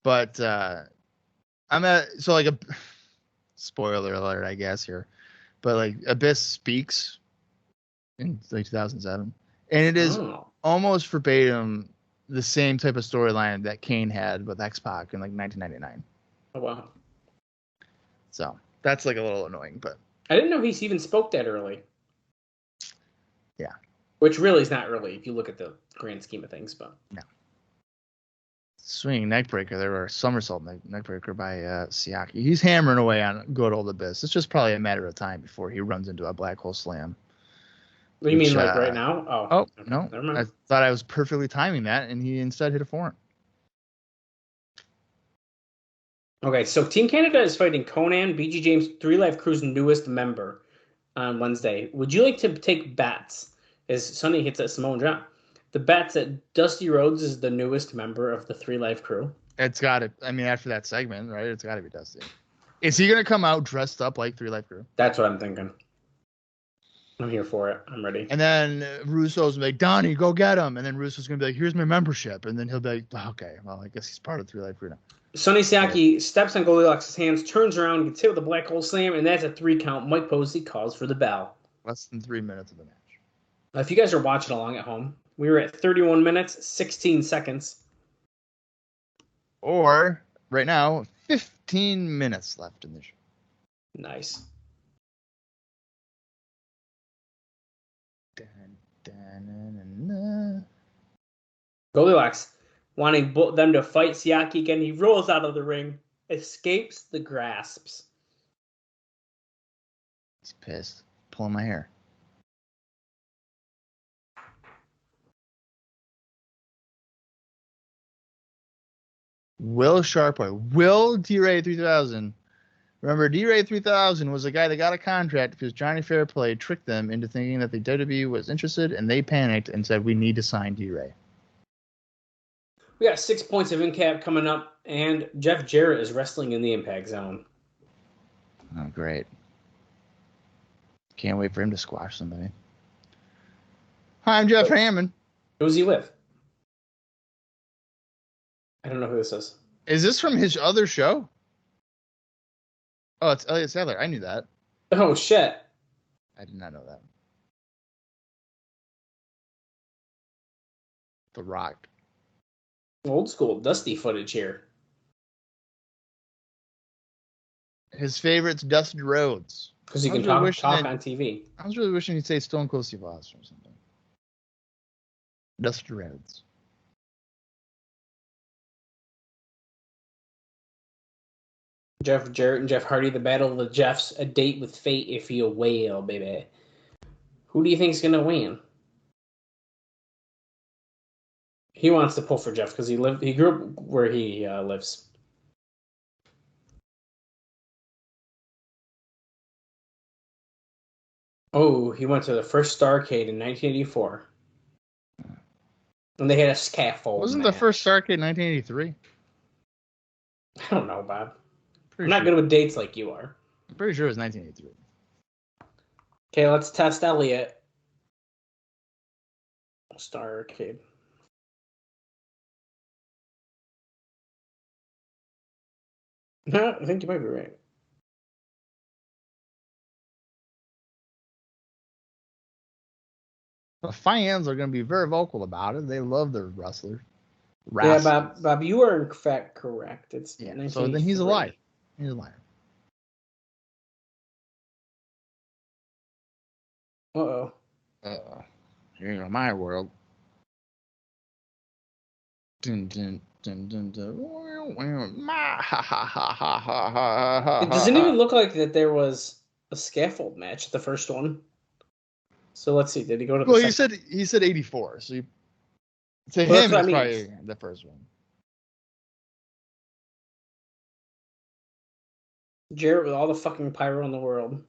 But so like a spoiler alert, I guess here, but like Abyss speaks in like 2007, and it is almost verbatim the same type of storyline that Kane had with X-Pac in like 1999. Oh wow! So that's like a little annoying, but I didn't know he even spoke that early. Yeah. Which really is not early if you look at the grand scheme of things, but no. Swinging neckbreaker. There were somersault neckbreaker by Siaki. He's hammering away on good old Abyss. It's just probably a matter of time before he runs into a black hole slam. What do you mean, like right now? Oh, okay. No. I thought I was perfectly timing that, and he instead hit a forearm. Okay, so Team Canada is fighting Conan, BG James, 3 Live Crew's newest member on Wednesday. Would you like to take bets as Sonny hits that Samoan drop? The bets that Dusty Rhodes is the newest member of the 3 Live Crew. It's got to. I mean, after that segment, right? It's got to be Dusty. Is he gonna come out dressed up like 3 Live Crew? That's what I'm thinking. I'm here for it. I'm ready. And then Russo's like, Donnie, go get him. And then Russo's gonna be like, here's my membership. And then he'll be like, okay, well, I guess he's part of 3 Live Crew now. Sonny Siaki steps on Goldilocks' hands, turns around, gets hit with a black hole slam, and that's a 3 count. Mike Posey calls for the bell. Less than 3 minutes of the match. If you guys are watching along at home, we were at 31 minutes, 16 seconds. Or, right now, 15 minutes left in the show. Nice. Goldilocks wanting them to fight Siaki again. He rolls out of the ring, escapes the grasps. He's pissed. Pulling my hair. Will Sharpboy. Will D-Ray 3000. Remember, D-Ray 3000 was a guy that got a contract because Johnny Fairplay tricked them into thinking that the WWE was interested, and they panicked and said, we need to sign D-Ray. We got 6 points of in-cap coming up, and Jeff Jarrett is wrestling in the Impact Zone. Oh, great. Can't wait for him to squash somebody. Hi, I'm Jeff Hammond. Who's he with? I don't know who this is. Is this from his other show? Oh, it's Elliot Sadler. I knew that. Oh, shit. I did not know that. The Rock. Old school Dusty footage here. His favorite's Dusty Rhodes. Because he can talk on TV. I was really wishing he'd say Stone Cold Steve Austin or something. Dusty Rhodes. Jeff Jarrett and Jeff Hardy, the battle of the Jeffs, a date with fate if you will, baby. Who do you think's gonna win? He wants to pull for Jeff because he grew up where he lives. Oh, he went to the first Starrcade in 1984. And they had a scaffold. Wasn't the first Starrcade 1983? I don't know, Bob. I'm not good with dates like you are. I'm pretty sure it was 1983. Okay, let's test Elliot. Starrcade. No, I think you might be right. The fans are going to be very vocal about it. They love their wrestler. Yeah, Bob, you are in fact correct. It's so then he's a liar. He's a liar. Uh-oh. Here in my world. Dun, dun, dun, dun, dun. It doesn't even look like that there was a scaffold match, the first one. So let's see. Did he go to the second? he said 84. So him it's probably the first one. Jarrett with all the fucking pyro in the world.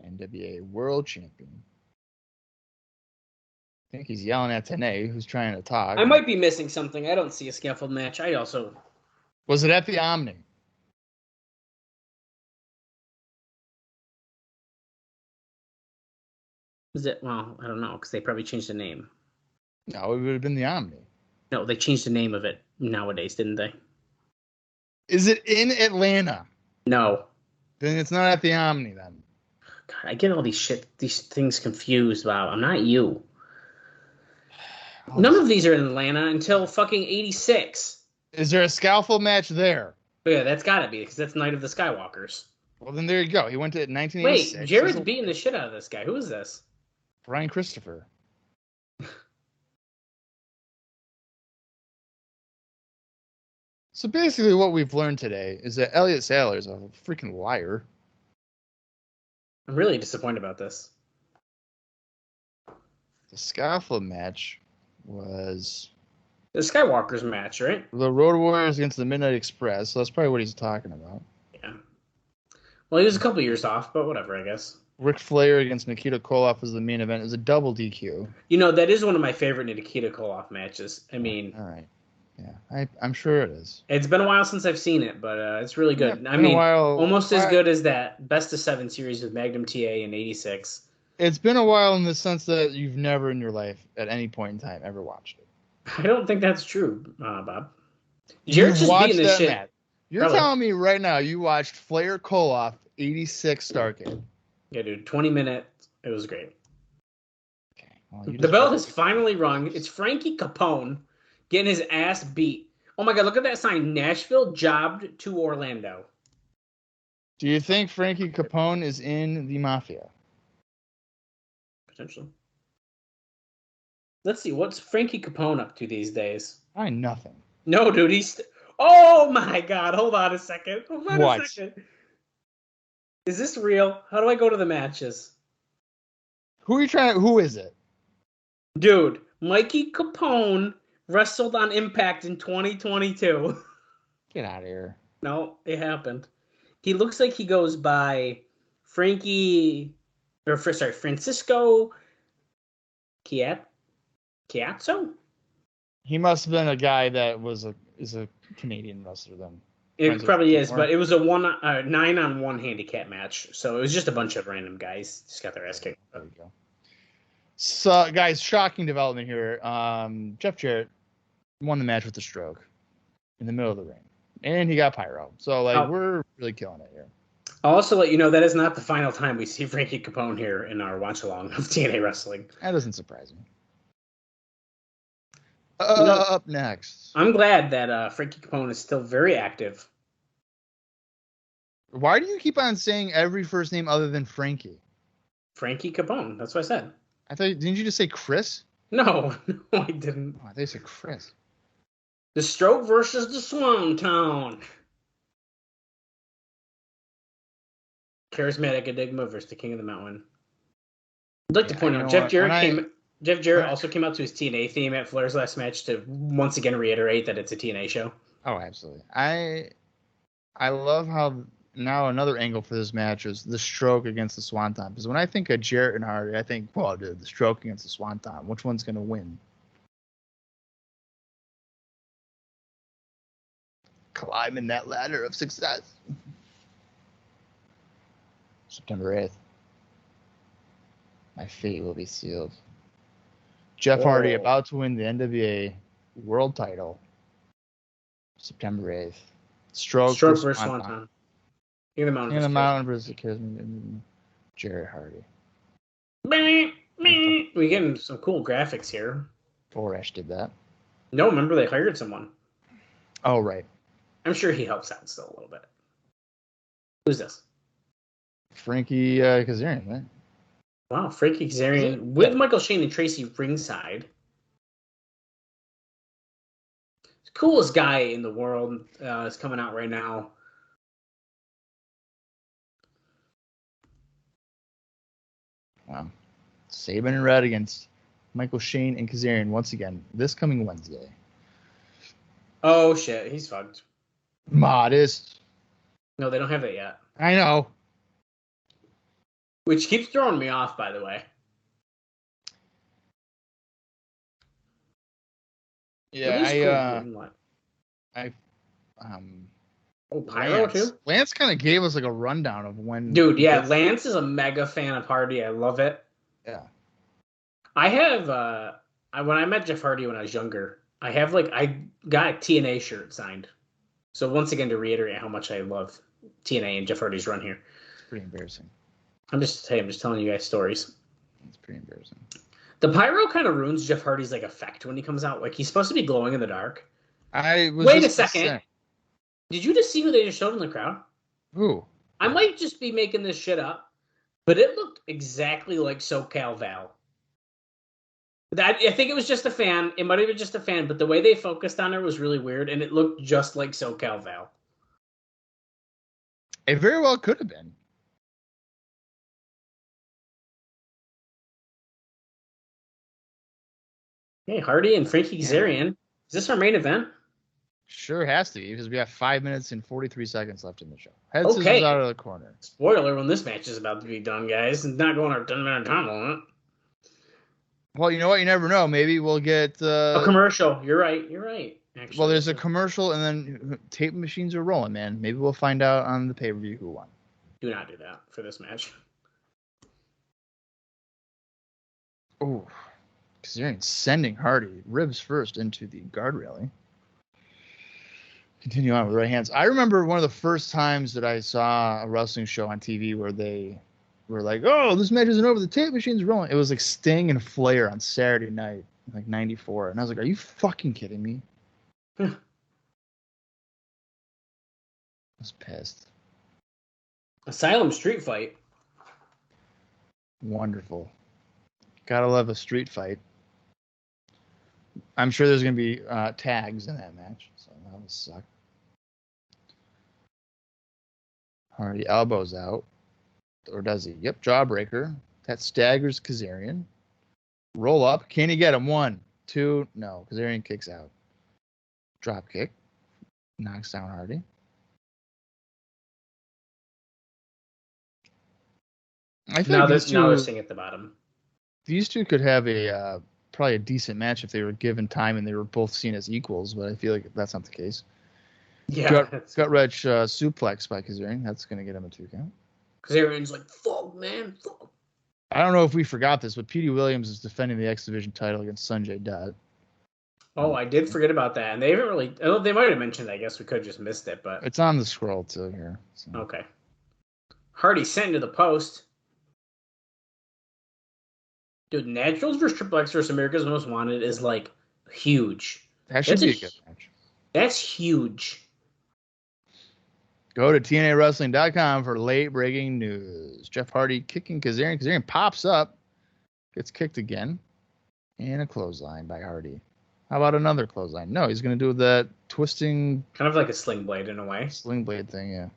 NWA World Champion. I think he's yelling at TNA, who's trying to talk. I might be missing something. I don't see a scaffold match. I also Was it at the Omni? Is it? Well, I don't know because they probably changed the name. No, it would have been the Omni. No, they changed the name of it nowadays, didn't they? Is it in Atlanta? No. Then it's not at the Omni then. God, I get all these things confused, Bob. I'm not you. None of these are in Atlanta until fucking 86. Is there a scaffold match there? But yeah, that's gotta be because that's Night of the Skywalkers. Well, then there you go. He went to 1986. Wait, Jarrett's beating the shit out of this guy. Who is this? Brian Christopher. So basically what we've learned today is that Elliot Sadler is a freaking liar. I'm really disappointed about this. The scaffold match was The Skywalkers match, right? the Road Warriors against the Midnight Express. So that's probably what he's talking about. Yeah. Well, he was a couple years off, but whatever, I guess. Ric Flair against Nikita Koloff was the main event. It was a double DQ. You know, that is one of my favorite Nikita Koloff matches. I mean, All right. Yeah, I'm sure it is. it's been a while since I've seen it, but it's really good. Yeah, I mean, while, almost as good as that Best of 7 series with Magnum TA in 86. It's been a while in the sense that you've never in your life at any point in time ever watched it. I don't think that's true, Bob. Jarrett's just beating this shit. Match. You're Probably. telling me right now you watched Flair Koloff 86 Starrcade. Yeah, dude, 20 minutes. It was great. Okay. Well, The bell has finally rung. It's Frankie Capone getting his ass beat. Oh my God, look at that sign. Nashville jobbed to Orlando. Do you think Frankie Capone is in the Mafia? Potentially. Let's see. What's Frankie Capone up to these days? Nothing. No, dude. Oh my God. Hold on a second. What? A second. Is this real? How do I go to the matches? Who is it? Dude, Mikey Capone wrestled on Impact in 2022. Get out of here. No, it happened. He looks like he goes by Francisco Chiazzo? He must have been a guy that is a Canadian wrestler then. It probably is, but it was a 9-on-1 handicap match, so it was just a bunch of random guys just got their ass kicked. There we go. So, guys, shocking development here. Jeff Jarrett won the match with a stroke in the middle of the ring, and he got pyro. So, we're really killing it here. I'll also let you know that is not the final time we see Frankie Capone here in our watch-along of TNA Wrestling. That doesn't surprise me. Up next. I'm glad that Frankie Capone is still very active. Why do you keep on saying every first name other than Frankie? Frankie Capone. That's what I said. Didn't you just say Chris? No, I didn't. Oh, I thought you said Chris. The Stroke versus the Swantown. Charismatic Enigma versus the King of the Mountain. I'd like to point out Jeff Jarrett also came out to his TNA theme at Flair's last match to once again reiterate that it's a TNA show. Oh, absolutely. I love how now another angle for this match is the stroke against the Swanton. Because when I think of Jarrett and Hardy, I think, well, dude, the stroke against the Swanton. Which one's going to win? Climbing that ladder of success. September 8th. My fate will be sealed. Jeff Hardy about to win the NWA World Title. September 8th. Stroke versus Swanton. King of the Mountain versus Jarrett Hardy. We getting some cool graphics here. Borash did that. No, remember they hired someone. Oh, right. I'm sure he helps out still a little bit. Who's this? Frankie Kazarian, right? Wow, Frankie Kazarian with Michael Shane and Tracy ringside. The coolest guy in the world is coming out right now. Wow. Sabin and Red against Michael Shane and Kazarian once again this coming Wednesday. Oh, shit. He's fucked. Modest. No, they don't have it yet. I know. Which keeps throwing me off, by the way. Yeah, Pyro too? Lance kind of gave us like a rundown of when. Dude, yeah, Lance is a mega fan of Hardy. I love it. Yeah. I have when I met Jeff Hardy when I was younger, I got a TNA shirt signed. So once again, to reiterate how much I love TNA and Jeff Hardy's run here. It's pretty embarrassing. I'm just telling you guys stories. It's pretty embarrassing. The pyro kind of ruins Jeff Hardy's like effect when he comes out. Like he's supposed to be glowing in the dark. Wait a second. Did you just see who they just showed in the crowd? Who? I might just be making this shit up, but it looked exactly like SoCal Val. I think it was just a fan. It might have been just a fan, but the way they focused on her was really weird, and it looked just like SoCal Val. It very well could have been. Hey, Hardy and Frankie Kazarian. Is this our main event? Sure has to be, because we have 5 minutes and 43 seconds left in the show. Head scissors out of the corner. Spoiler when this match is about to be done, guys. It's not going our 10-minute time limit. Well, you know what? You never know. Maybe we'll get a commercial. You're right. Actually, well, there's a commercial, and then tape machines are rolling, man. Maybe we'll find out on the pay-per-view who won. Do not do that for this match. Oh, Kazarian sending Hardy ribs first into the guard railing. Continue on with right hands. I remember one of the first times that I saw a wrestling show on TV where they were like, "Oh, this match isn't over. The tape machine's rolling." It was like Sting and Flair on Saturday night, like '94, and I was like, "Are you fucking kidding me?" I was pissed. Asylum street fight. Wonderful. Gotta love a street fight. I'm sure there's going to be tags in that match, so that'll suck. Hardy elbows out. Or does he? Yep, jawbreaker. That staggers Kazarian. Roll up. Can he get him? 1, 2. No. Kazarian kicks out. Drop kick. Knocks down Hardy. I think now they're sitting at the bottom. These two could have a probably a decent match if they were given time and they were both seen as equals, but I feel like that's not the case. Yeah. Gut wrench suplex by Kazarian. That's going to get him a 2 count. Kazarian's like, fuck, man, fuck. I don't know if we forgot this, but Petey Williams is defending the X Division title against Sonjay Dutt. Oh, I did forget about that. And they haven't really... They might have mentioned it. I guess we could have just missed it, but... It's on the scroll, too, here. So. Okay. Hardy sent to the post. Dude, Naturals vs. Triple X vs. America's Most Wanted is, like, huge. That should be a good match. That's huge. Go to TNAWrestling.com for late breaking news. Jeff Hardy kicking Kazarian. Kazarian pops up. Gets kicked again. And a clothesline by Hardy. How about another clothesline? No, he's going to do that twisting... Kind of like a sling blade in a way. Sling blade thing, yeah.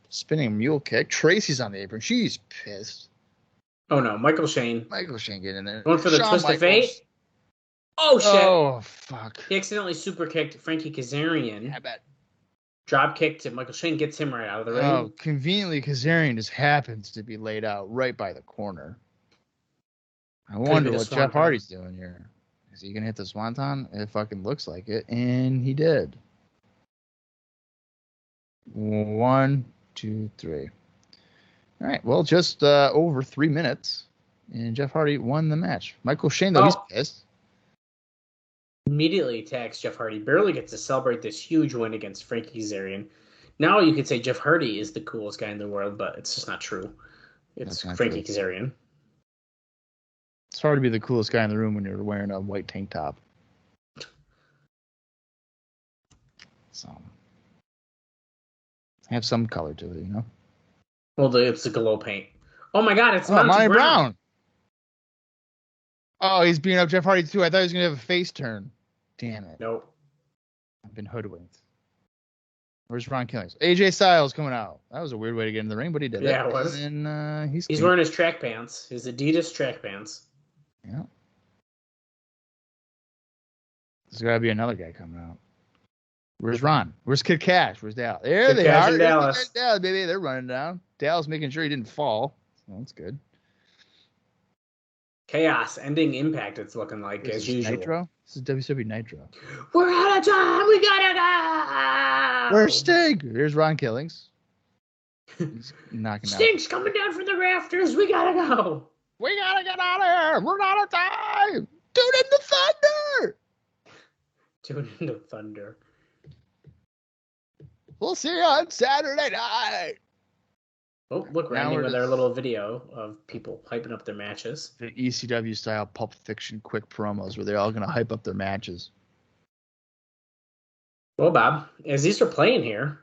Spinning mule kick. Tracy's on the apron. She's pissed. Oh, no. Michael Shane getting in there. Going for the twist of fate. Oh, shit. Oh, fuck. He accidentally super kicked Frankie Kazarian. I bet. Drop kick to Michael Shane. Gets him right out of the ring. Oh, conveniently, Kazarian just happens to be laid out right by the corner. I wonder what Jeff Hardy's doing here. Is he going to hit the swanton? It fucking looks like it. And he did. 1, 2, 3. All right. Well, just over 3 minutes. And Jeff Hardy won the match. Michael Shane, though, he's pissed. Immediately attacks Jeff Hardy. Barely gets to celebrate this huge win against Frankie Kazarian. Now you could say Jeff Hardy is the coolest guy in the world, but it's just not true. It's Frankie Kazarian. It's hard to be the coolest guy in the room when you're wearing a white tank top. So, have some color to it, you know? Well, it's the glow paint. Oh my God, it's Monty Brown. Oh, he's beating up Jeff Hardy too. I thought he was going to have a face turn. Damn it. Nope. I've been hoodwinked. Where's Ron Killings? AJ Styles coming out. That was a weird way to get in the ring, but he did it. Yeah, it was. And he's wearing his track pants, his Adidas track pants. Yeah. There's got to be another guy coming out. Where's Ron? Where's Kid Cash? Where's Dallas? There they are. Dallas. Dallas, baby. They're running down. Dallas making sure he didn't fall. So that's good. Chaos ending Impact, it's looking like, This as is usual. Nitro? This is WCW Nitro. We're out of time! We gotta go! Where's Sting? Here's Ron Killings. He's knocking out. Sting's coming down from the rafters! We gotta go! We gotta get out of here! We're out of time! Tune in the Thunder! Tune into Thunder. We'll see you on Saturday night! Oh, look, we're Now ending we're with just- our little video of people hyping up their matches. The ECW style Pulp Fiction quick promos where they're all gonna hype up their matches. Well, Bob, as these are playing here,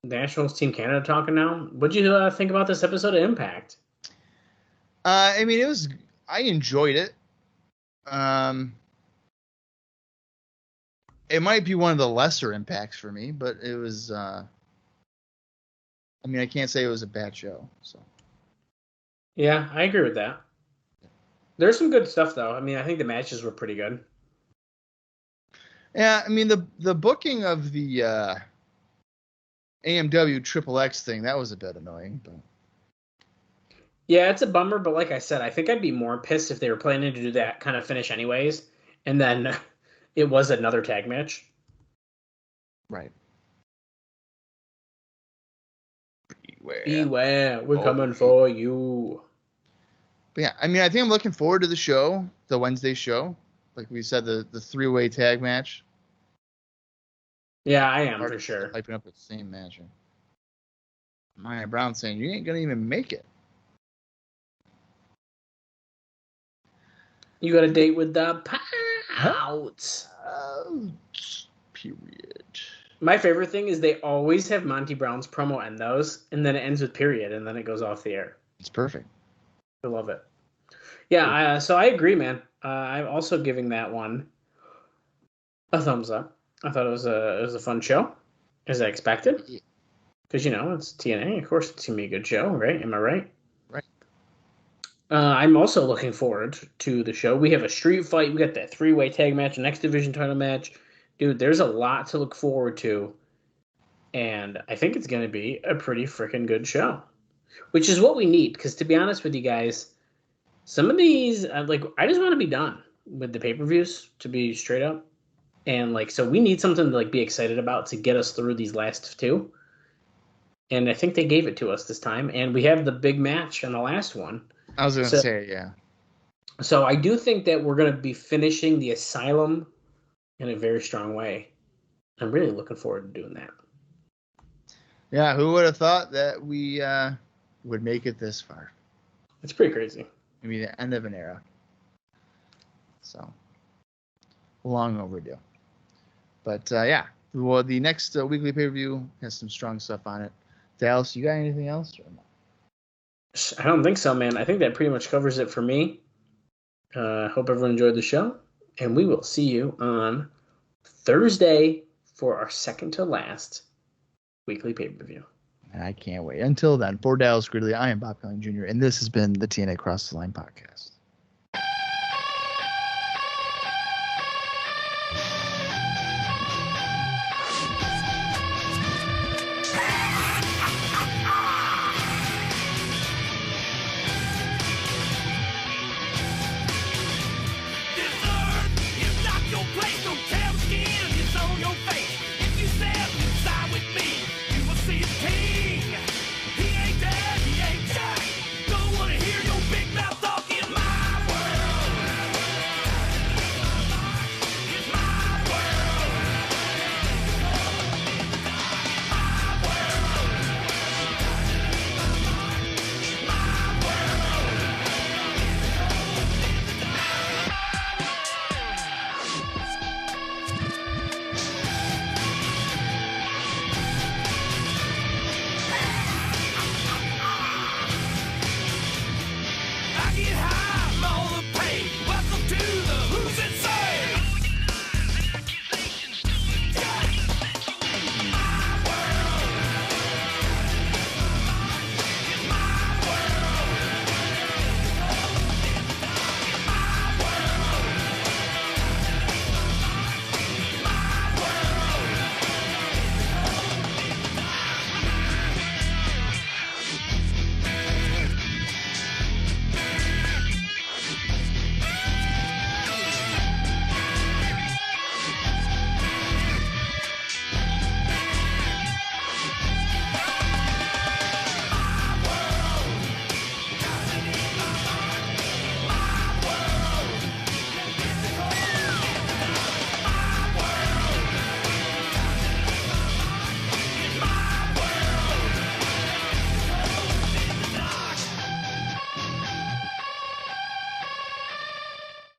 Nationals Team Canada talking now. What'd you think about this episode of Impact? I mean, I enjoyed it. It might be one of the lesser impacts for me, but it was. I mean, I can't say it was a bad show. So. Yeah, I agree with that. There's some good stuff, though. I mean, I think the matches were pretty good. Yeah, I mean the booking of the AMW Triple X thing, that was a bit annoying, but. Yeah, it's a bummer, but like I said, I think I'd be more pissed if they were planning to do that kind of finish anyways, and then it was another tag match. Right. Beware. Beware, we're coming for you. But yeah, I mean, I think I'm looking forward to the show, the Wednesday show. Like we said, the three-way tag match. Yeah, I am for sure. Hyping up the same match. Maya Brown saying, you ain't going to even make it. You got a date with the Pouts. Period. My favorite thing is they always have Monty Brown's promo end those, and then it ends with period, and then it goes off the air. It's perfect. I love it. Yeah, so I agree, man. I'm also giving that one a thumbs up. I thought it was a fun show, as I expected. Because, it's TNA. Of course, it's going to be a good show, right? Am I right? Right. I'm also looking forward to the show. We have a street fight. We got that three-way tag match, an X Division title match. Dude, there's a lot to look forward to. And I think it's going to be a pretty freaking good show. Which is what we need. Because to be honest with you guys, some of these, I just want to be done with the pay-per-views, to be straight up. And, so we need something to, be excited about to get us through these last two. And I think they gave it to us this time. And we have the big match on the last one. I was going to say, yeah. So I do think that we're going to be finishing the Asylum in a very strong way. I'm really looking forward to doing that. Yeah, who would have thought that we would make it this far? It's pretty crazy. Maybe the end of an era. So, long overdue. But, yeah. Well, the next weekly pay-per-view has some strong stuff on it. Dallas, you got anything else? Or no? I don't think so, man. I think that pretty much covers it for me. Hope everyone enjoyed the show. And we will see you on Thursday for our second to last weekly pay-per-view. And I can't wait. Until then, for Dallas Gridley, I am Bob Colling Jr., and this has been the TNA Cross the Line podcast.